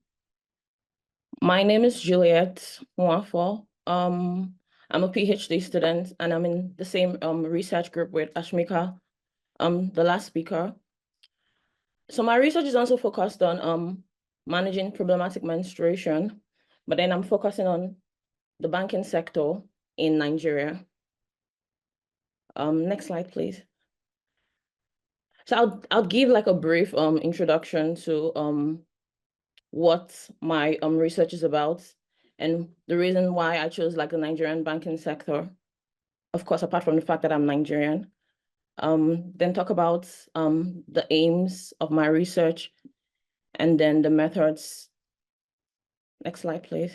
My name is Juliet Nwafor. I'm a PhD student and I'm in the same research group with Ashmika, the last speaker. So my research is also focused on managing problematic menstruation, but then I'm focusing on the banking sector in Nigeria. Next slide, please. So I'll give like a brief introduction to what my research is about and the reason why I chose like the Nigerian banking sector, of course, apart from the fact that I'm Nigerian. Then talk about the aims of my research and then the methods. Next slide, please.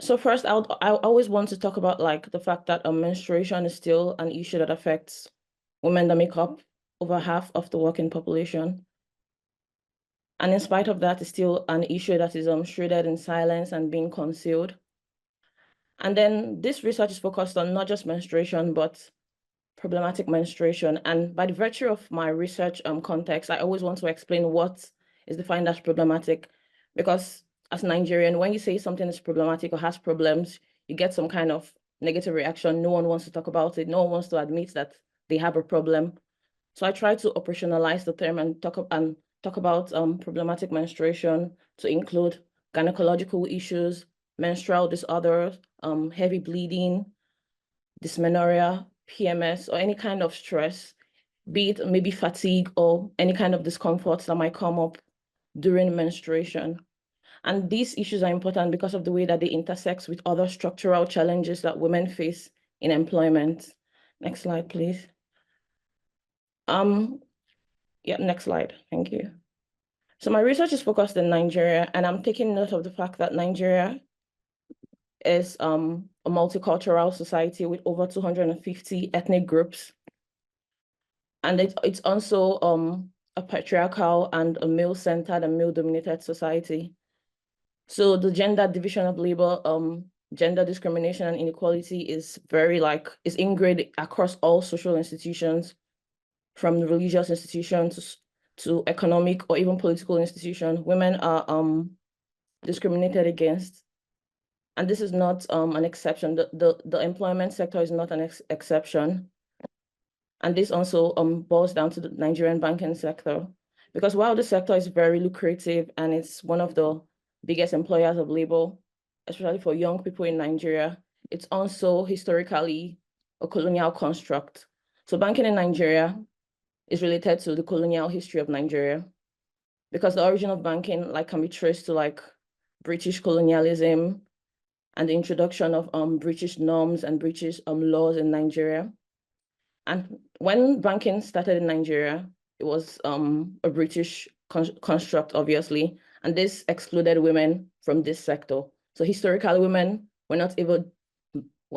So first, I always want to talk about like the fact that menstruation is still an issue that affects women that make up over half of the working population. And in spite of that, it's still an issue that is shrouded in silence and being concealed. And then this research is focused on not just menstruation, but problematic menstruation. And by the virtue of my research context, I always want to explain what is defined as problematic, because as Nigerian, when you say something is problematic or has problems, you get some kind of negative reaction. No one wants to talk about it. No one wants to admit that they have a problem. So I try to operationalize the term and talk about problematic menstruation to include gynecological issues, menstrual disorders, heavy bleeding, dysmenorrhea, PMS, or any kind of stress, be it maybe fatigue or any kind of discomforts that might come up during menstruation. And these issues are important because of the way that they intersect with other structural challenges that women face in employment. Next slide, please. Yeah, next slide. Thank you. So my research is focused in Nigeria, and I'm taking note of the fact that Nigeria is a multicultural society with over 250 ethnic groups. And it's also a patriarchal and a male-centered and male-dominated society. So the gender division of labor, gender discrimination and inequality is is ingrained across all social institutions, from the religious institutions to economic or even political institutions. Women are discriminated against. And this is not an exception. The employment sector is not an exception. And this also boils down to the Nigerian banking sector. Because while the sector is very lucrative and it's one of the biggest employers of labor, especially for young people in Nigeria, it's also historically a colonial construct. So banking in Nigeria is related to the colonial history of Nigeria, because the origin of banking can be traced to British colonialism and the introduction of British norms and British laws in Nigeria. And when banking started in Nigeria, it was a British construct, obviously, and this excluded women from this sector. So historically, women were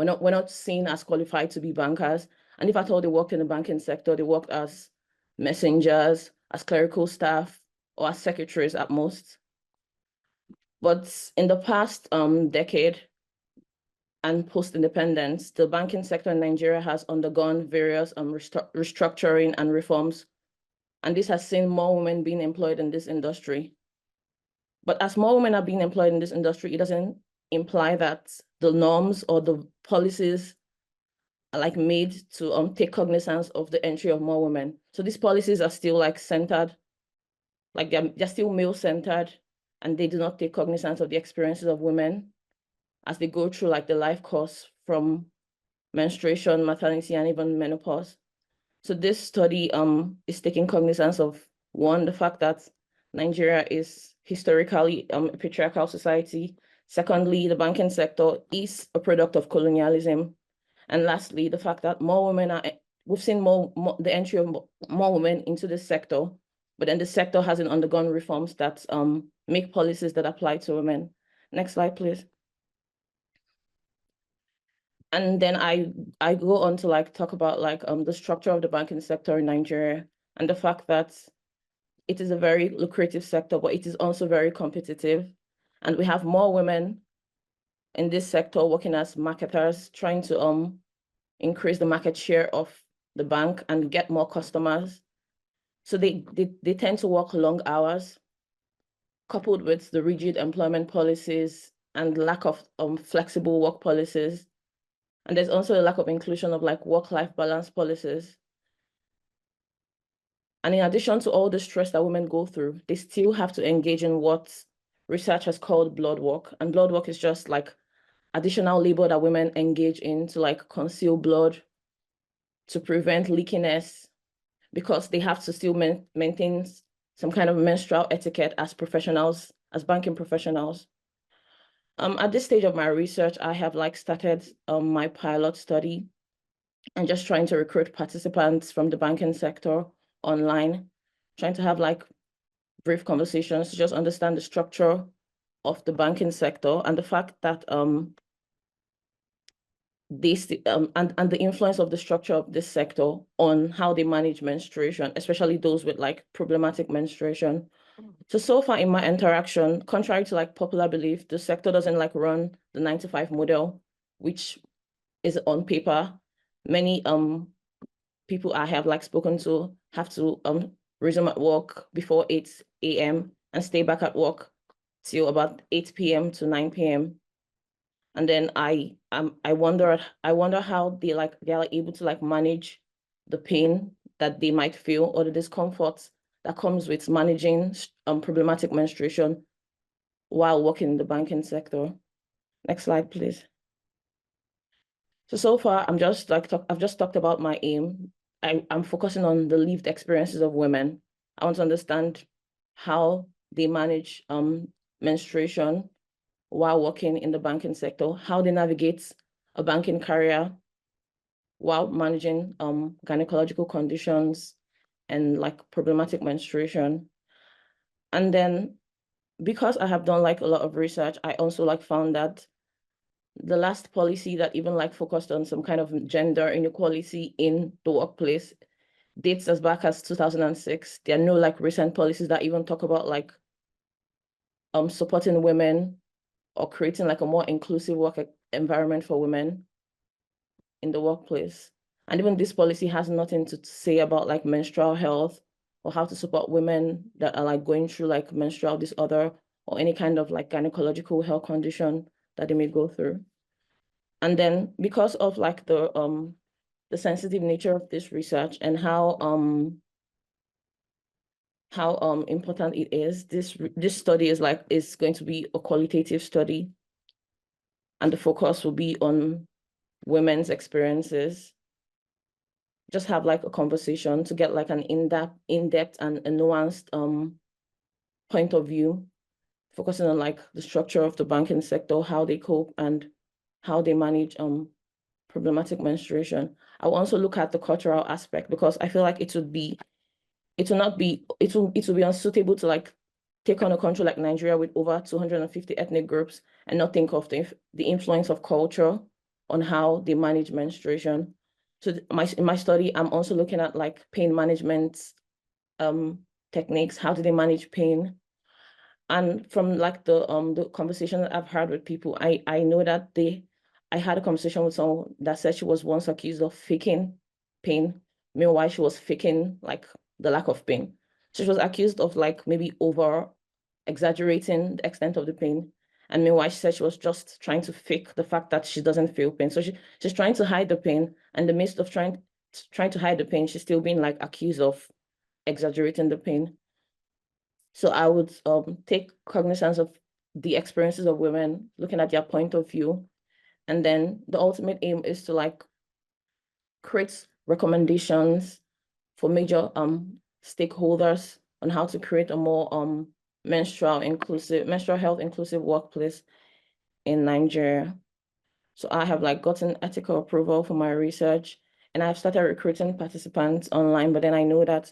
not seen as qualified to be bankers. And if at all they worked in the banking sector, they worked as messengers, as clerical staff, or as secretaries at most. But in the past decade and post-independence, the banking sector in Nigeria has undergone various restructuring and reforms, and this has seen more women being employed in this industry. But as more women are being employed in this industry, it doesn't imply that the norms or the policies are made to take cognizance of the entry of more women. So these policies are still centered, they're still male-centered, and they do not take cognizance of the experiences of women as they go through the life course from menstruation, maternity, and even menopause. So this study is taking cognizance of, one, the fact that Nigeria is historically a patriarchal society. Secondly, the banking sector is a product of colonialism. And lastly, the fact that we've seen the entry of more women into this sector, but then the sector hasn't undergone reforms that make policies that apply to women. Next slide, please. And then I go on to talk about the structure of the banking sector in Nigeria and the fact that it is a very lucrative sector, but it is also very competitive. And we have more women in this sector working as marketers, trying to increase the market share of the bank and get more customers. So they tend to work long hours, coupled with the rigid employment policies and lack of flexible work policies. And there's also a lack of inclusion of work-life balance policies. And in addition to all the stress that women go through, they still have to engage in what research has called blood work. And blood work is just additional labor that women engage in to conceal blood, to prevent leakiness, because they have to still maintain some kind of menstrual etiquette as professionals, as banking professionals. At this stage of my research, I have started my pilot study and just trying to recruit participants from the banking sector online, trying to have brief conversations to just understand the structure of the banking sector and the fact that and the influence of the structure of this sector on how they manage menstruation, especially those with problematic menstruation. So far in my interaction, contrary to popular belief, the sector doesn't run the 9-to-5 model, which is on paper. Many people I have spoken to have to resume at work before 8 a.m. and stay back at work till about 8 p.m. to 9 p.m. And then I wonder how they are able to manage the pain that they might feel or the discomfort that comes with managing problematic menstruation while working in the banking sector. Next slide, please. So far, I've just talked about my aim. I'm focusing on the lived experiences of women. I want to understand how they manage menstruation while working in the banking sector, how they navigate a banking career while managing gynecological conditions and problematic menstruation. And then because I have done a lot of research, I also found that the last policy that even focused on some kind of gender inequality in the workplace dates as back as 2006. There are no recent policies that even talk about supporting women or creating a more inclusive work environment for women in the workplace. And even this policy has nothing to say about menstrual health or how to support women that are going through menstrual disorder or any kind of like gynecological health condition that they may go through. And then because of like the sensitive nature of this research and how important it is, this study is going to be a qualitative study, and the focus will be on women's experiences. Just have like a conversation to get like an in-depth and a nuanced point of view, focusing on like the structure of the banking sector, how they cope and how they manage problematic menstruation. I will also look at the cultural aspect, because I feel like it will be unsuitable to like take on a country like Nigeria with over 250 ethnic groups and not think of the influence of culture on how they manage menstruation. So in my study, I'm also looking at like pain management techniques. How do they manage pain? And from like the conversation that I've had with people, I know that I had a conversation with someone that said she was once accused of faking pain. Meanwhile, she was faking like the lack of pain. She was accused of like maybe over exaggerating the extent of the pain. And meanwhile, she said she was just trying to fake the fact that she doesn't feel pain. So she's trying to hide the pain. And in the midst of trying to hide the pain, she's still being like accused of exaggerating the pain. So I would take cognizance of the experiences of women, looking at their point of view. And then the ultimate aim is to like create recommendations for major stakeholders on how to create a more menstrual health inclusive workplace in Nigeria. So I have like gotten ethical approval for my research, and I've started recruiting participants online, but then I know that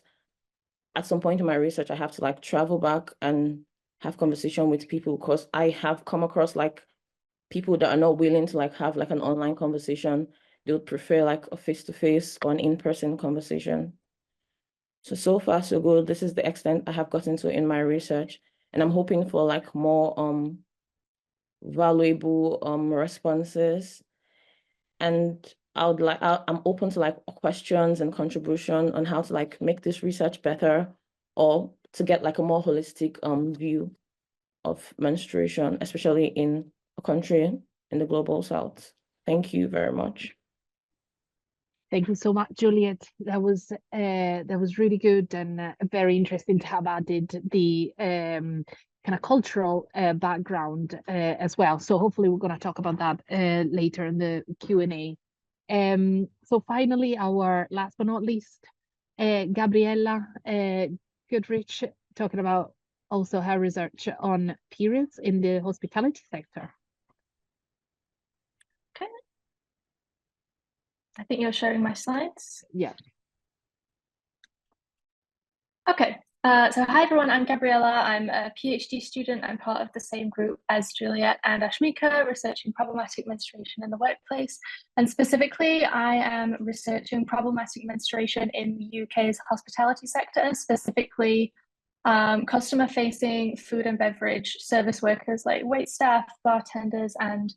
at some point in my research, I have to like travel back and have conversation with people, because I have come across like people that are not willing to like have like an online conversation. They would prefer like a face-to-face or an in-person conversation. So far so good. This is the extent I have gotten to in my research, and I'm hoping for like more valuable responses. And I'm open to like questions and contribution on how to like make this research better, or to get like a more holistic view of menstruation, especially in a country in the global south. Thank you very much. Thank you so much, Juliet. That was really good and very interesting to have added the kind of cultural background as well. So hopefully we're going to talk about that later in the Q&A. So finally, our last but not least, Gabriella Goodrich, talking about also her research on periods in the hospitality sector. Okay. I think you're sharing my slides. Yeah. Okay. So hi everyone, I'm Gabriella. I'm a PhD student. I'm part of the same group as Juliet and Ashmika, researching problematic menstruation in the workplace. And specifically, I am researching problematic menstruation in the UK's hospitality sector, specifically customer-facing food and beverage service workers like waitstaff, bartenders, and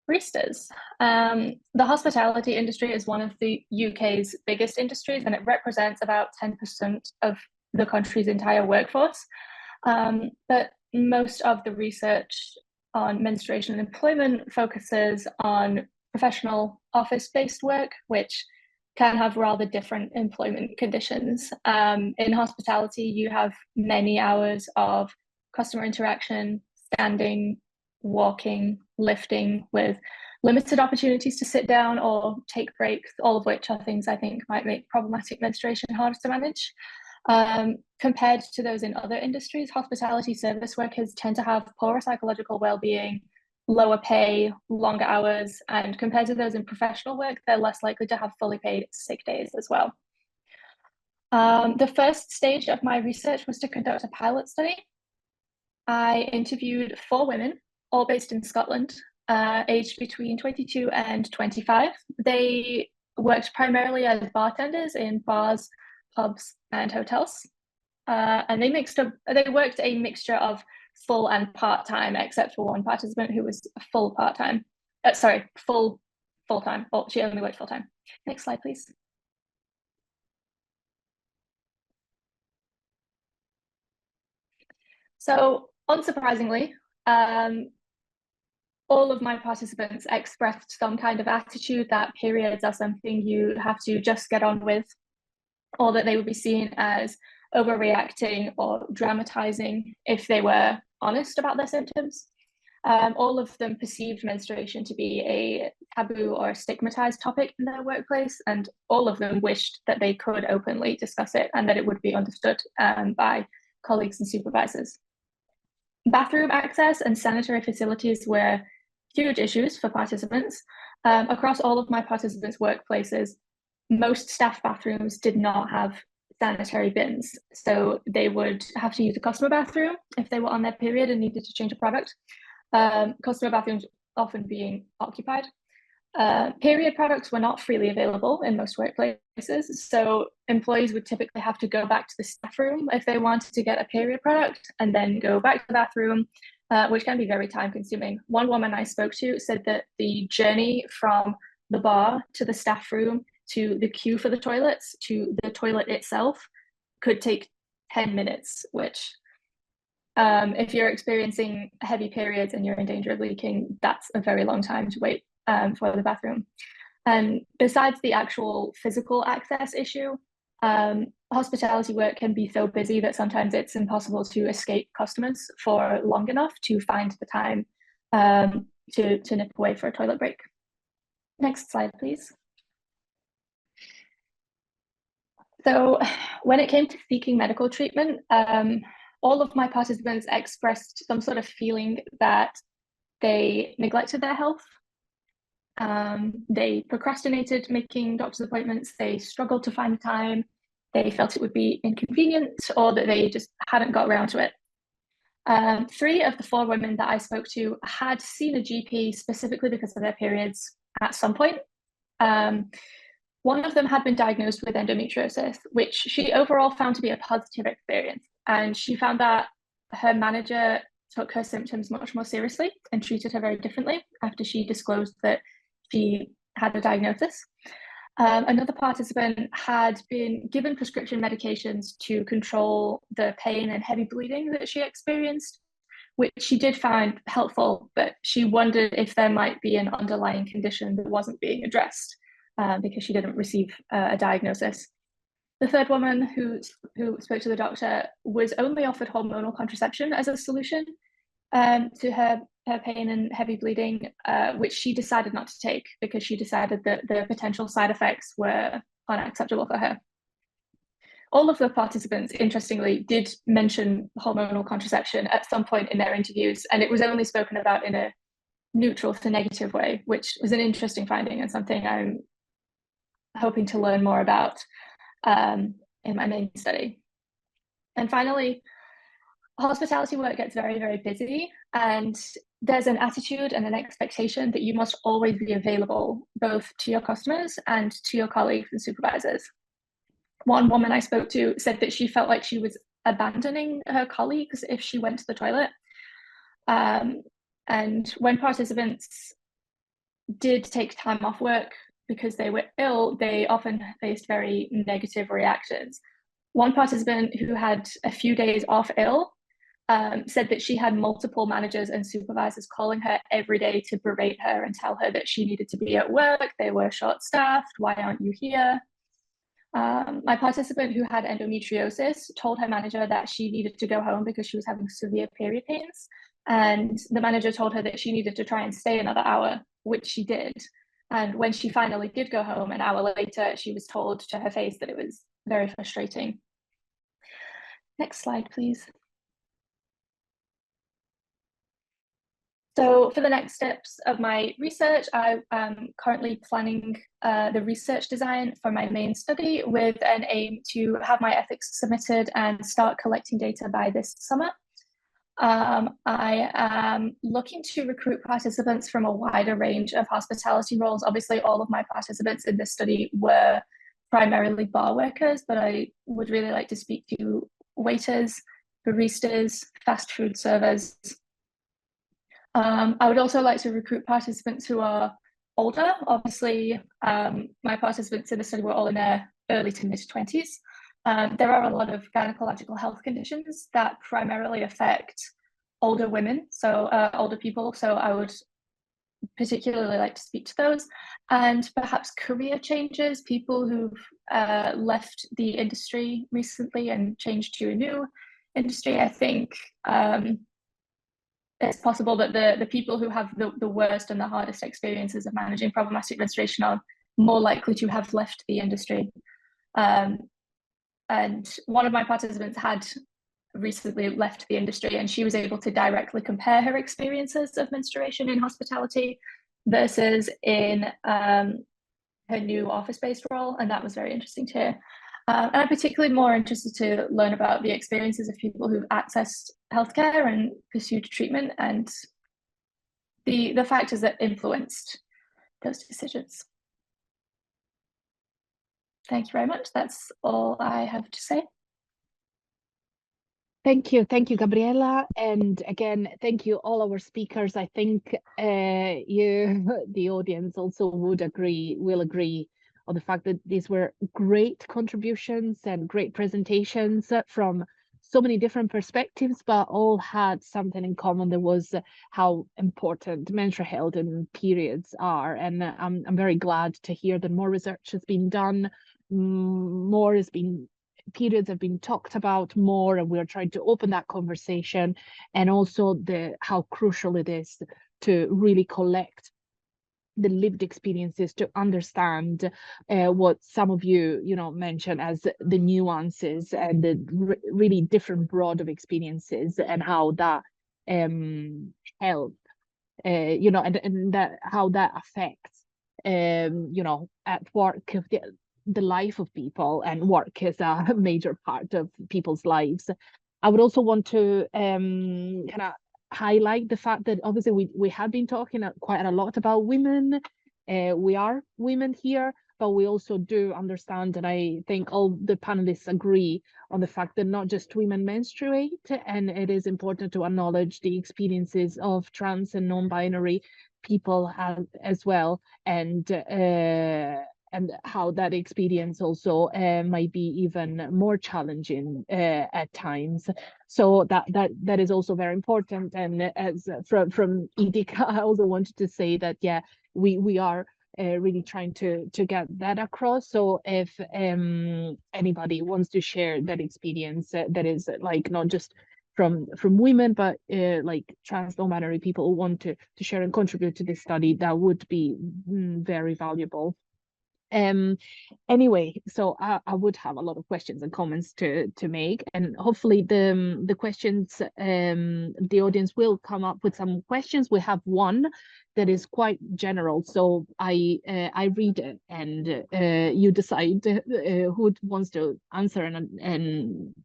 baristas. The hospitality industry is one of the UK's biggest industries, and it represents about 10% of the country's entire workforce. But most of the research on menstruation and employment focuses on professional office-based work, which can have rather different employment conditions. In hospitality, you have many hours of customer interaction, standing, walking, lifting, with limited opportunities to sit down or take breaks, all of which are things I think might make problematic menstruation harder to manage. Compared to those in other industries, hospitality service workers tend to have poorer psychological well-being, lower pay, longer hours, and compared to those in professional work, they're less likely to have fully paid sick days as well. The first stage of my research was to conduct a pilot study. I interviewed 4 women, all based in Scotland, aged between 22 and 25. They worked primarily as bartenders in bars, pubs, and hotels. And they worked a mixture of full and part-time, except for one participant who was full part-time. Full-time. Oh, she only worked full-time. Next slide, please. So Unsurprisingly, all of my participants expressed some kind of attitude that periods are something you have to just get on with, or that they would be seen as overreacting or dramatizing if they were honest about their symptoms. All of them perceived menstruation to be a taboo or stigmatized topic in their workplace, and all of them wished that they could openly discuss it and that it would be understood by colleagues and supervisors. Bathroom access and sanitary facilities were huge issues for participants. Across all of my participants' workplaces, most staff bathrooms did not have sanitary bins, so they would have to use a customer bathroom if they were on their period and needed to change a product. Customer bathrooms often being occupied. Period products were not freely available in most workplaces, so employees would typically have to go back to the staff room if they wanted to get a period product and then go back to the bathroom, which can be very time consuming. One woman I spoke to said that the journey from the bar to the staff room to the queue for the toilets to the toilet itself could take 10 minutes, which if you're experiencing heavy periods and you're in danger of leaking, that's a very long time to wait for the bathroom. And besides the actual physical access issue, hospitality work can be so busy that sometimes it's impossible to escape customers for long enough to find the time to nip away for a toilet break. Next slide, please. So when it came to seeking medical treatment, all of my participants expressed some sort of feeling that they neglected their health. They procrastinated making doctor's appointments. They struggled to find the time. They felt it would be inconvenient, or that they just hadn't got around to it. 3 of the 4 women that I spoke to had seen a GP specifically because of their periods at some point. One of them had been diagnosed with endometriosis, which she overall found to be a positive experience. And she found that her manager took her symptoms much more seriously and treated her very differently after she disclosed that she had a diagnosis. Another participant had been given prescription medications to control the pain and heavy bleeding that she experienced, which she did find helpful, but she wondered if there might be an underlying condition that wasn't being addressed because she didn't receive a diagnosis. The third woman who spoke to the doctor was only offered hormonal contraception as a solution to her pain and heavy bleeding, which she decided not to take because she decided that the potential side effects were unacceptable for her. All of the participants, interestingly, did mention hormonal contraception at some point in their interviews, and it was only spoken about in a neutral to negative way, which was an interesting finding and something I'm hoping to learn more about in my main study. And finally, hospitality work gets very, very busy, and there's an attitude and an expectation that you must always be available both to your customers and to your colleagues and supervisors. One woman I spoke to said that she felt like she was abandoning her colleagues if she went to the toilet. And when participants did take time off work because they were ill, they often faced very negative reactions. One participant who had a few days off ill said that she had multiple managers and supervisors calling her every day to berate her and tell her that she needed to be at work, they were short-staffed, why aren't you here? My participant who had endometriosis told her manager that she needed to go home because she was having severe period pains, and the manager told her that she needed to try and stay another hour, which she did. And when she finally did go home an hour later, she was told to her face that it was very frustrating. Next slide, please. So for the next steps of my research, I am currently planning the research design for my main study with an aim to have my ethics submitted and start collecting data by this summer. I am looking to recruit participants from a wider range of hospitality roles. Obviously, all of my participants in this study were primarily bar workers, but I would really like to speak to waiters, baristas, fast food servers. I would also like to recruit participants who are older. Obviously, my participants in the study were all in their early to mid-20s. There are a lot of gynecological health conditions that primarily affect older women, so older people. So I would particularly like to speak to those, and perhaps career changes, people who've left the industry recently and changed to a new industry. I think it's possible that the people who have the worst and the hardest experiences of managing problematic menstruation are more likely to have left the industry. And one of my participants had recently left the industry, and she was able to directly compare her experiences of menstruation in hospitality versus in her new office-based role, and that was very interesting to hear. And I'm particularly more interested to learn about the experiences of people who've accessed healthcare and pursued treatment, and the factors that influenced those decisions. Thank you very much. That's all I have to say. Thank you, Gabriella, and again, thank you all our speakers. I think you, the audience, also will agree on the fact that these were great contributions and great presentations from so many different perspectives, but all had something in common. There was how important menstrual health and periods are, and I'm very glad to hear that more research has been done, periods have been talked about more, and we're trying to open that conversation, and also how crucial it is to really collect the lived experiences to understand what some of you mentioned as the nuances and the really different broad of experiences, and how that help and that how that affects at work the life of people, and work is a major part of people's lives. I would also want to kind of highlight the fact that obviously we have been talking quite a lot about women. We are women here, but we also do understand, and I think all the panelists agree on the fact that not just women menstruate, and it is important to acknowledge the experiences of trans and non-binary people as well, and how that experience also might be even more challenging at times. So that is also very important. And as from EDICa, I also wanted to say that, yeah, we are really trying to get that across. So if anybody wants to share that experience, that is like not just from women, but like trans non-binary people who want to share and contribute to this study, that would be very valuable. Anyway, so I would have a lot of questions and comments to make, and hopefully the questions, the audience will come up with some questions. We have one that is quite general, so I read it, and you decide who wants to answer and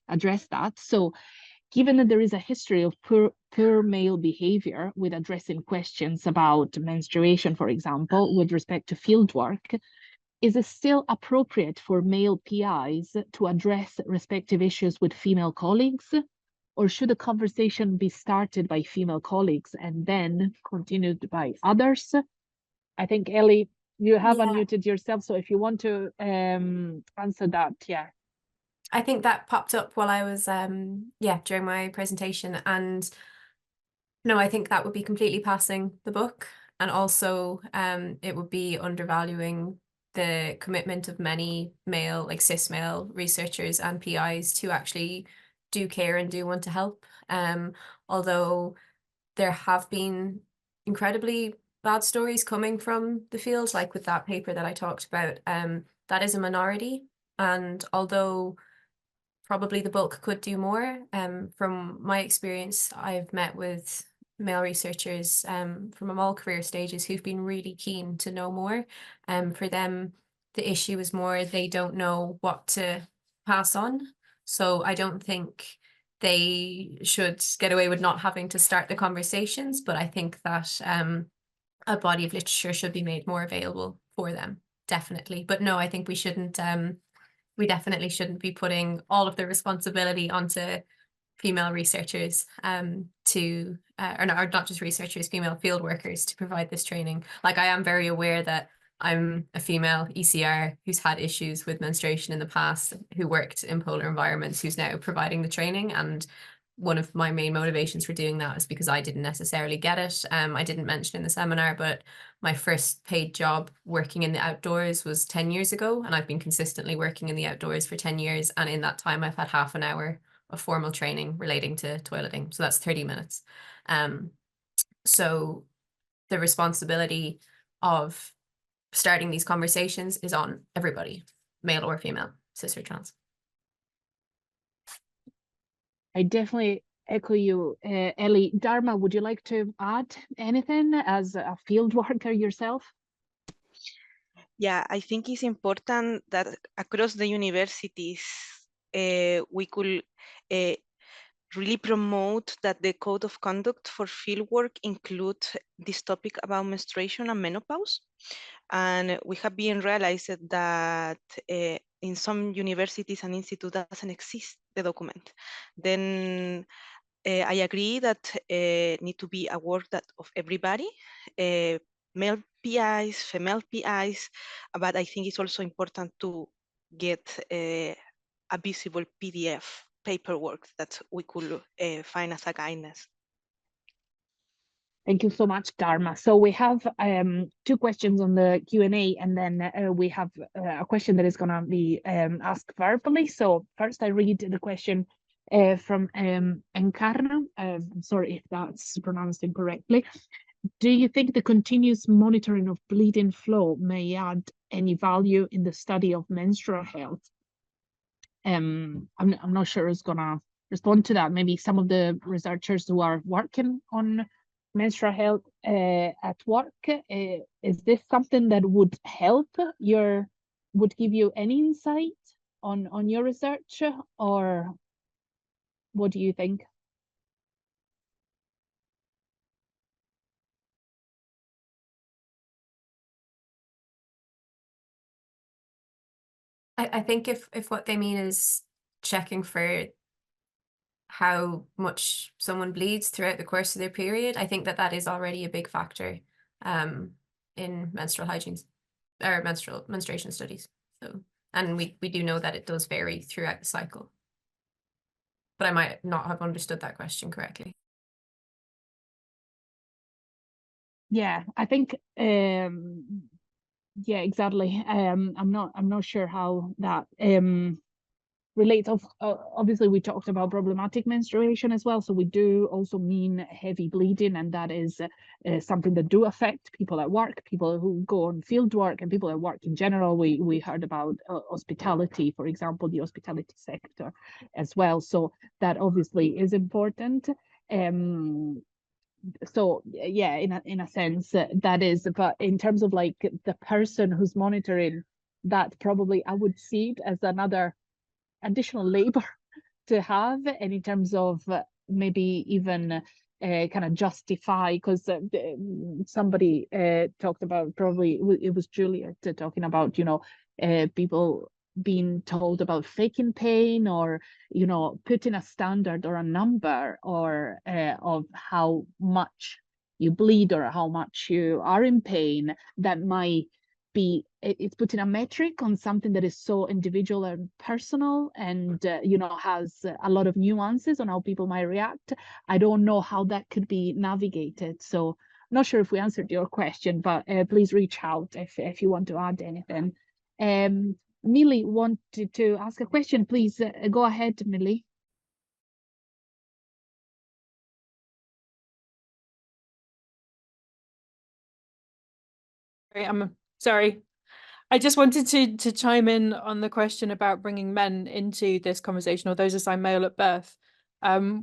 address that. So, given that there is a history of poor male behavior with addressing questions about menstruation, for example, with respect to fieldwork, is it still appropriate for male PIs to address respective issues with female colleagues? Or should a conversation be started by female colleagues and then continued by others? I think, Ellie, you have unmuted yourself, so if you want to answer that, yeah. I think that popped up while I was, during my presentation. And no, I think that would be completely passing the buck. And also it would be undervaluing the commitment of many male, like cis male researchers and PIs to actually do care and do want to help. Although there have been incredibly bad stories coming from the field, like with that paper that I talked about, that is a minority. And although probably the bulk could do more. From my experience, I've met with male researchers from all career stages who've been really keen to know more. For them, the issue is more they don't know what to pass on. So I don't think they should get away with not having to start the conversations, but I think that a body of literature should be made more available for them, definitely. But no, I think we shouldn't we definitely shouldn't be putting all of the responsibility onto female researchers or not just researchers, female field workers to provide this training. Like, I am very aware that I'm a female ECR who's had issues with menstruation in the past, who worked in polar environments, who's now providing the training. And one of my main motivations for doing that is because I didn't necessarily get it. I didn't mention in the seminar, but my first paid job working in the outdoors was 10 years ago, and I've been consistently working in the outdoors for 10 years. And in that time, I've had half an hour of formal training relating to toileting. So that's 30 minutes. So the responsibility of starting these conversations is on everybody, male or female, cis or trans. I definitely echo you, Ellie. Dharma, would you like to add anything as a field worker yourself? Yeah, I think it's important that across the universities, we could really promote that the code of conduct for fieldwork include this topic about menstruation and menopause. And we have been realized that in some universities and institutes doesn't exist the document. Then I agree that need to be a work that of everybody, male PIs, female PIs, but I think it's also important to get a visible PDF paperwork that we could find as a guidance. Thank you so much, Dharma. So we have two questions on the Q&A, and then we have a question that is going to be asked verbally. So first I read the question from Encarna. I'm sorry if that's pronounced incorrectly. Do you think the continuous monitoring of bleeding flow may add any value in the study of menstrual health? I'm not sure who's going to respond to that. Maybe some of the researchers who are working on menstrual health at work. Is this something that would help would give you any insight on your research, or what do you think? I think if what they mean is checking for how much someone bleeds throughout the course of their period, I think that is already a big factor in menstrual hygiene or menstruation studies. So, and we do know that it does vary throughout the cycle. But I might not have understood that question correctly. Yeah, I think yeah, exactly. I'm not sure how that relates. Obviously, we talked about problematic menstruation as well, so we do also mean heavy bleeding, and that is something that do affect people at work, people who go on field work, and people at work in general. We heard about hospitality, for example, the hospitality sector as well. So that obviously is important. So yeah, in a sense that is, but in terms of like the person who's monitoring that, probably I would see it as another additional labor to have, and in terms of maybe even kind of justify, because somebody talked about, probably it was Juliet talking about, you know, people being told about faking pain, or, you know, putting a standard or a number or of how much you bleed or how much you are in pain, that might be, it's putting a metric on something that is so individual and personal, and you know, has a lot of nuances on how people might react. I don't know how that could be navigated, so I'm not sure if we answered your question, but please reach out if you want to add anything. Millie wanted to ask a question. Please go ahead, Millie. I'm sorry. I just wanted to chime in on the question about bringing men into this conversation, or those assigned male at birth.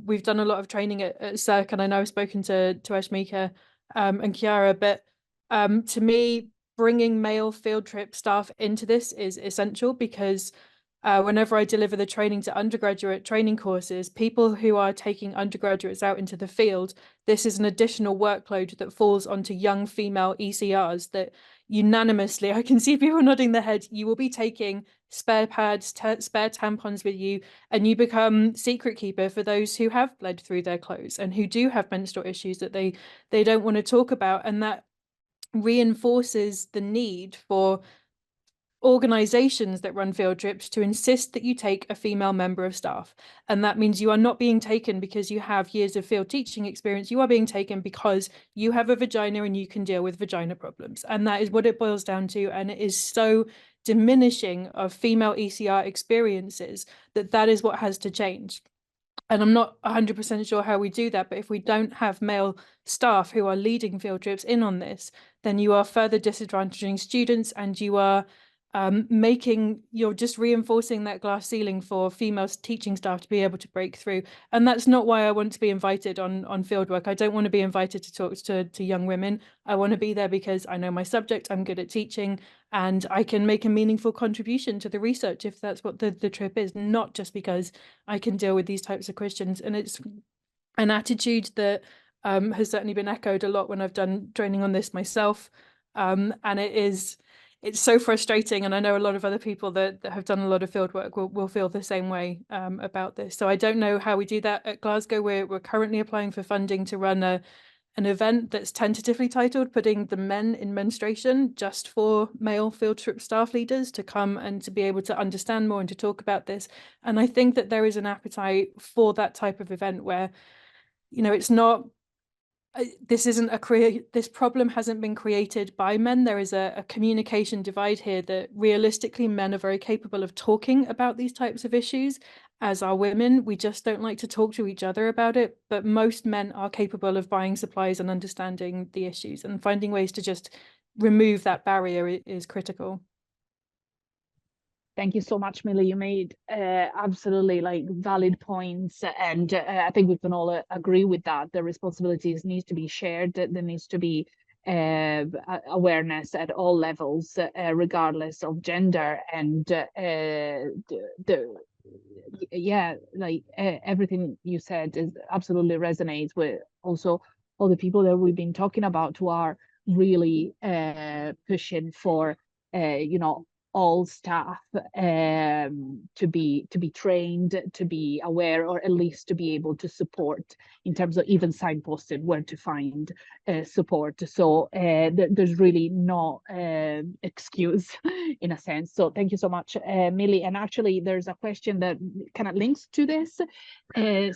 We've done a lot of training at Circ, and I know I've spoken to Ashmika and Chiara, but to me, bringing male field trip staff into this is essential, because whenever I deliver the training to undergraduate training courses, people who are taking undergraduates out into the field, this is an additional workload that falls onto young female ECRs that unanimously, I can see people nodding their head, you will be taking spare pads, spare tampons with you, and you become secret keeper for those who have bled through their clothes and who do have menstrual issues that they don't want to talk about. And that reinforces the need for organizations that run field trips to insist that you take a female member of staff. And that means you are not being taken because you have years of field teaching experience. You are being taken because you have a vagina and you can deal with vagina problems. And that is what it boils down to. And it is so diminishing of female ECR experiences that is what has to change. And I'm not 100% sure how we do that, but if we don't have male staff who are leading field trips in on this, then you are further disadvantaging students, and you are you're just reinforcing that glass ceiling for female teaching staff to be able to break through. And that's not why I want to be invited on fieldwork. I don't want to be invited to talk to young women. I want to be there because I know my subject, I'm good at teaching, and I can make a meaningful contribution to the research if that's what the trip is, not just because I can deal with these types of questions. And it's an attitude that has certainly been echoed a lot when I've done training on this myself. And it's so frustrating. And I know a lot of other people that have done a lot of field work will feel the same way about this. So I don't know how we do that at Glasgow. We're currently applying for funding to run an event that's tentatively titled Putting the Men in Menstruation, just for male field trip staff leaders to come and to be able to understand more and to talk about this. And I think that there is an appetite for that type of event where, you know, it's not, this problem hasn't been created by men. There is a communication divide here that realistically men are very capable of talking about these types of issues, as are women. We just don't like to talk to each other about it, but most men are capable of buying supplies and understanding the issues, and finding ways to just remove that barrier is critical. Thank you so much, Millie. You made absolutely valid points, and I think we can all agree with that. The responsibilities need to be shared. There needs to be awareness at all levels, regardless of gender, and everything you said is absolutely resonates with also all the people that we've been talking about who are really pushing for all staff to be trained, to be aware, or at least to be able to support in terms of even signposted where to find support. So there's really no excuse in a sense. So thank you so much, Millie. And actually there's a question that kind of links to this.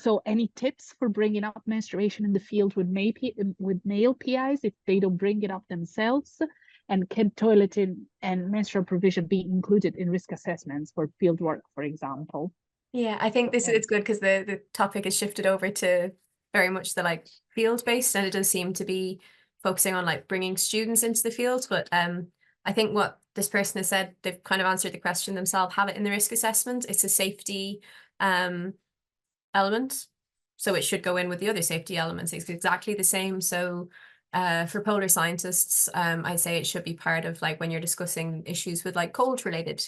So any tips for bringing up menstruation in the field with male PIs if they don't bring it up themselves? And can toileting and menstrual provision be included in risk assessments for field work, for example? Yeah, I think it's good because the topic is shifted over to very much the field based, and it does seem to be focusing on bringing students into the field. But I think what this person has said, they've kind of answered the question themselves. Have it in the risk assessment. It's a safety element, so it should go in with the other safety elements. It's exactly the same. So for polar scientists, I'd say it should be part of when you're discussing issues with cold related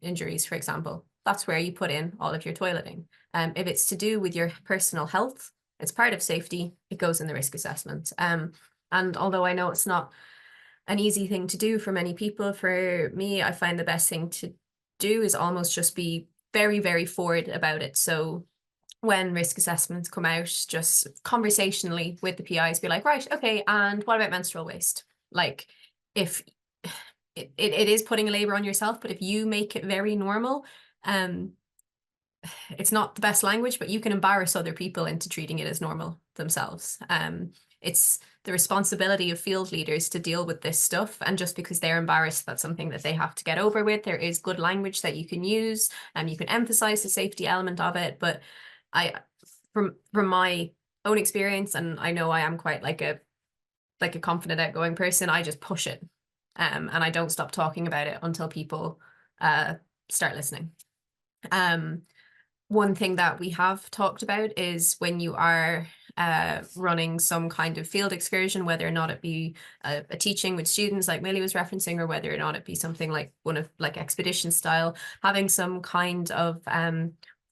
injuries, for example. That's where you put in all of your toileting. If it's to do with your personal health, it's part of safety, it goes in the risk assessment. And although I know it's not an easy thing to do for many people, for me, I find the best thing to do is almost just be very, very forward about it. So when risk assessments come out, just conversationally with the PIs, be like, right, okay, and what about menstrual waste? If it is putting a labor on yourself, but if you make it very normal, it's not the best language, but you can embarrass other people into treating it as normal themselves. It's the responsibility of field leaders to deal with this stuff, and just because they're embarrassed, that's something that they have to get over with. There is good language that you can use, and you can emphasize the safety element of it, but from my own experience, and I know I am quite a confident, outgoing person, I just push it, and I don't stop talking about it until people start listening. One thing that we have talked about is when you are running some kind of field excursion, whether or not it be a teaching with students like Millie was referencing, or whether or not it be something like one of expedition style, having some kind of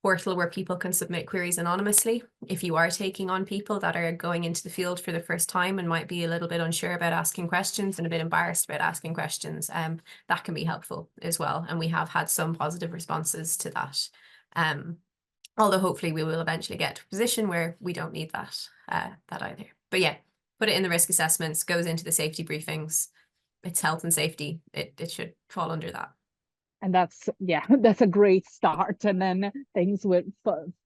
portal where people can submit queries anonymously. If you are taking on people that are going into the field for the first time and might be a little bit unsure about asking questions and a bit embarrassed about asking questions, that can be helpful as well. And we have had some positive responses to that. Although hopefully we will eventually get to a position where we don't need that either. But yeah, put it in the risk assessments, goes into the safety briefings. It's health and safety. It should fall under that. And that's, yeah, that's a great start. And then things would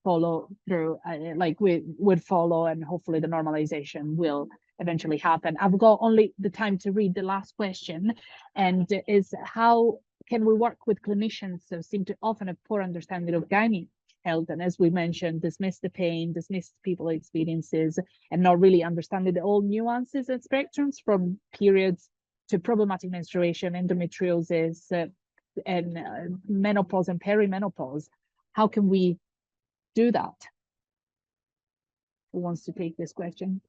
follow through, like we would follow, and hopefully the normalization will eventually happen. I've got only the time to read the last question, and is how can we work with clinicians who seem to often have poor understanding of gynae health, and as we mentioned, dismiss the pain, dismiss people's experiences, and not really understanding the all nuances and spectrums from periods to problematic menstruation, endometriosis, and menopause and perimenopause. How can we do that? Who wants to take this question?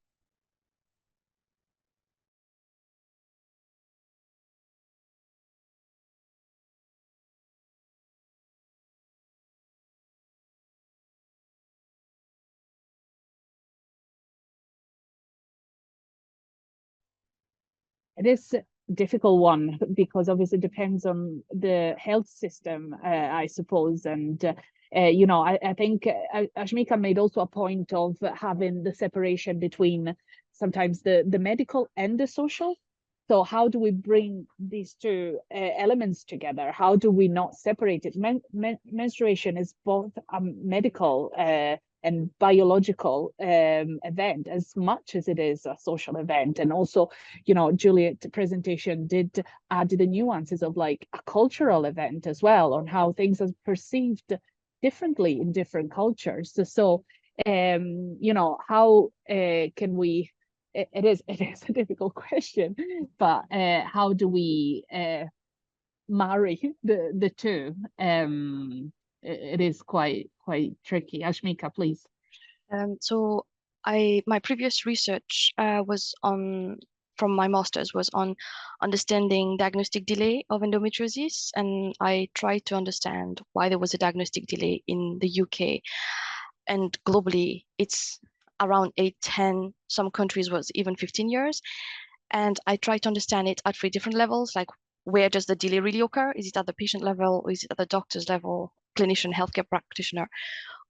It is a difficult one because obviously it depends on the health system, I suppose. And, you know, I think Ashmika made also a point of having the separation between sometimes the medical and the social. So how do we bring these two elements together? How do we not separate it? Menstruation is both a medical and biological event as much as it is a social event. And also, you know, Juliet's presentation did add the nuances of like a cultural event as well, on how things are perceived differently in different cultures. So, you know, how can we, it is a difficult question, but how do we marry the two? It is quite tricky. Ashmika, please. So my previous research was on, from my master's, was on understanding diagnostic delay of endometriosis, and I tried to understand why there was a diagnostic delay in the UK, and globally it's around 8-10, some countries was even 15 years. And I tried to understand it at 3 different levels, like where does the delay really occur? Is it at the patient level, or is it at the doctor's level, clinician, healthcare practitioner,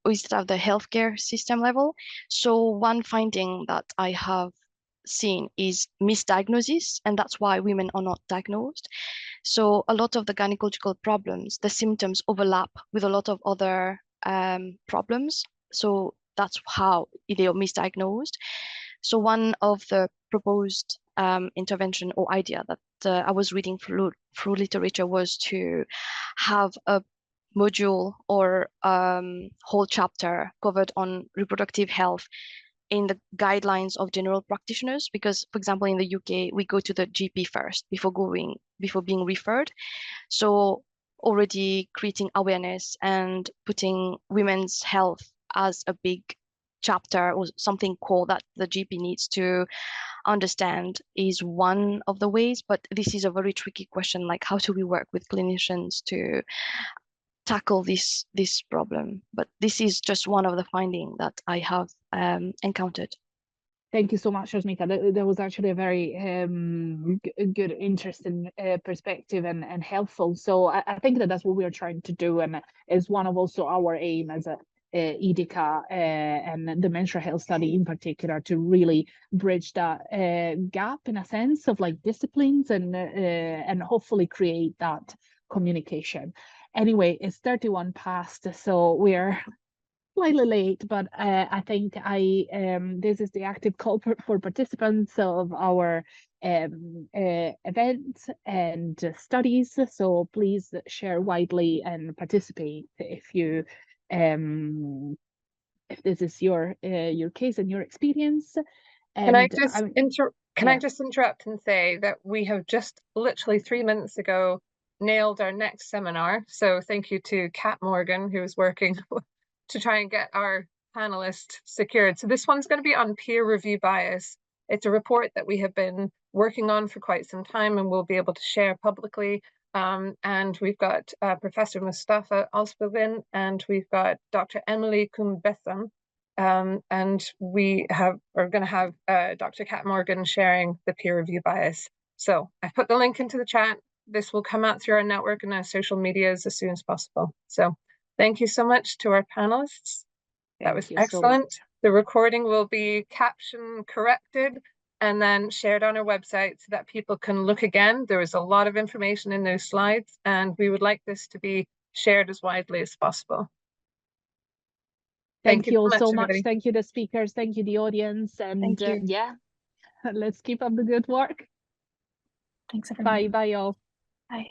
or is it at the healthcare system level? So one finding that I have seen is misdiagnosis, and that's why women are not diagnosed. So a lot of the gynecological problems, the symptoms overlap with a lot of other problems. So that's how they are misdiagnosed. So one of the proposed intervention or idea that I was reading through literature was to have a module or whole chapter covered on reproductive health in the guidelines of general practitioners, because, for example, in the UK, we go to the GP first before being referred. So already creating awareness and putting women's health as a big chapter or something core that the GP needs to understand is one of the ways. But this is a very tricky question, like how do we work with clinicians to tackle this problem? But this is just one of the findings that I have encountered. Thank you so much, Ashmika. That was actually a very good, interesting perspective and helpful. So I think that's what we are trying to do, and is one of also our aim as a EDICa and the menstrual health study in particular, to really bridge that gap in a sense of like disciplines and hopefully create that communication. Anyway, it's 31 past, so we're slightly late, but I think this is the active call for participants of our events and studies. So please share widely and participate if you if this is your case and your experience. Can I just interrupt and say that we have just literally 3 minutes ago nailed our next seminar. So thank you to Kat Morgan, who is working to try and get our panelists secured. So this one's going to be on peer review bias. It's a report that we have been working on for quite some time and we'll be able to share publicly. And we've got Professor Mustafa Alspavin, and we've got Dr. Emily Kumbetham. And we are going to have Dr. Kat Morgan sharing the peer review bias. So I put the link into the chat. This will come out through our network and our social medias as soon as possible. So thank you so much to our panelists. That was excellent. The recording will be caption corrected and then shared on our website so that people can look again. There is a lot of information in those slides, and we would like this to be shared as widely as possible. Thank you all so much. Everybody. Thank you, the speakers. Thank you, the audience. And Thank you. yeah, let's keep up the good work. Thanks, everyone. Bye, bye, all. Bye.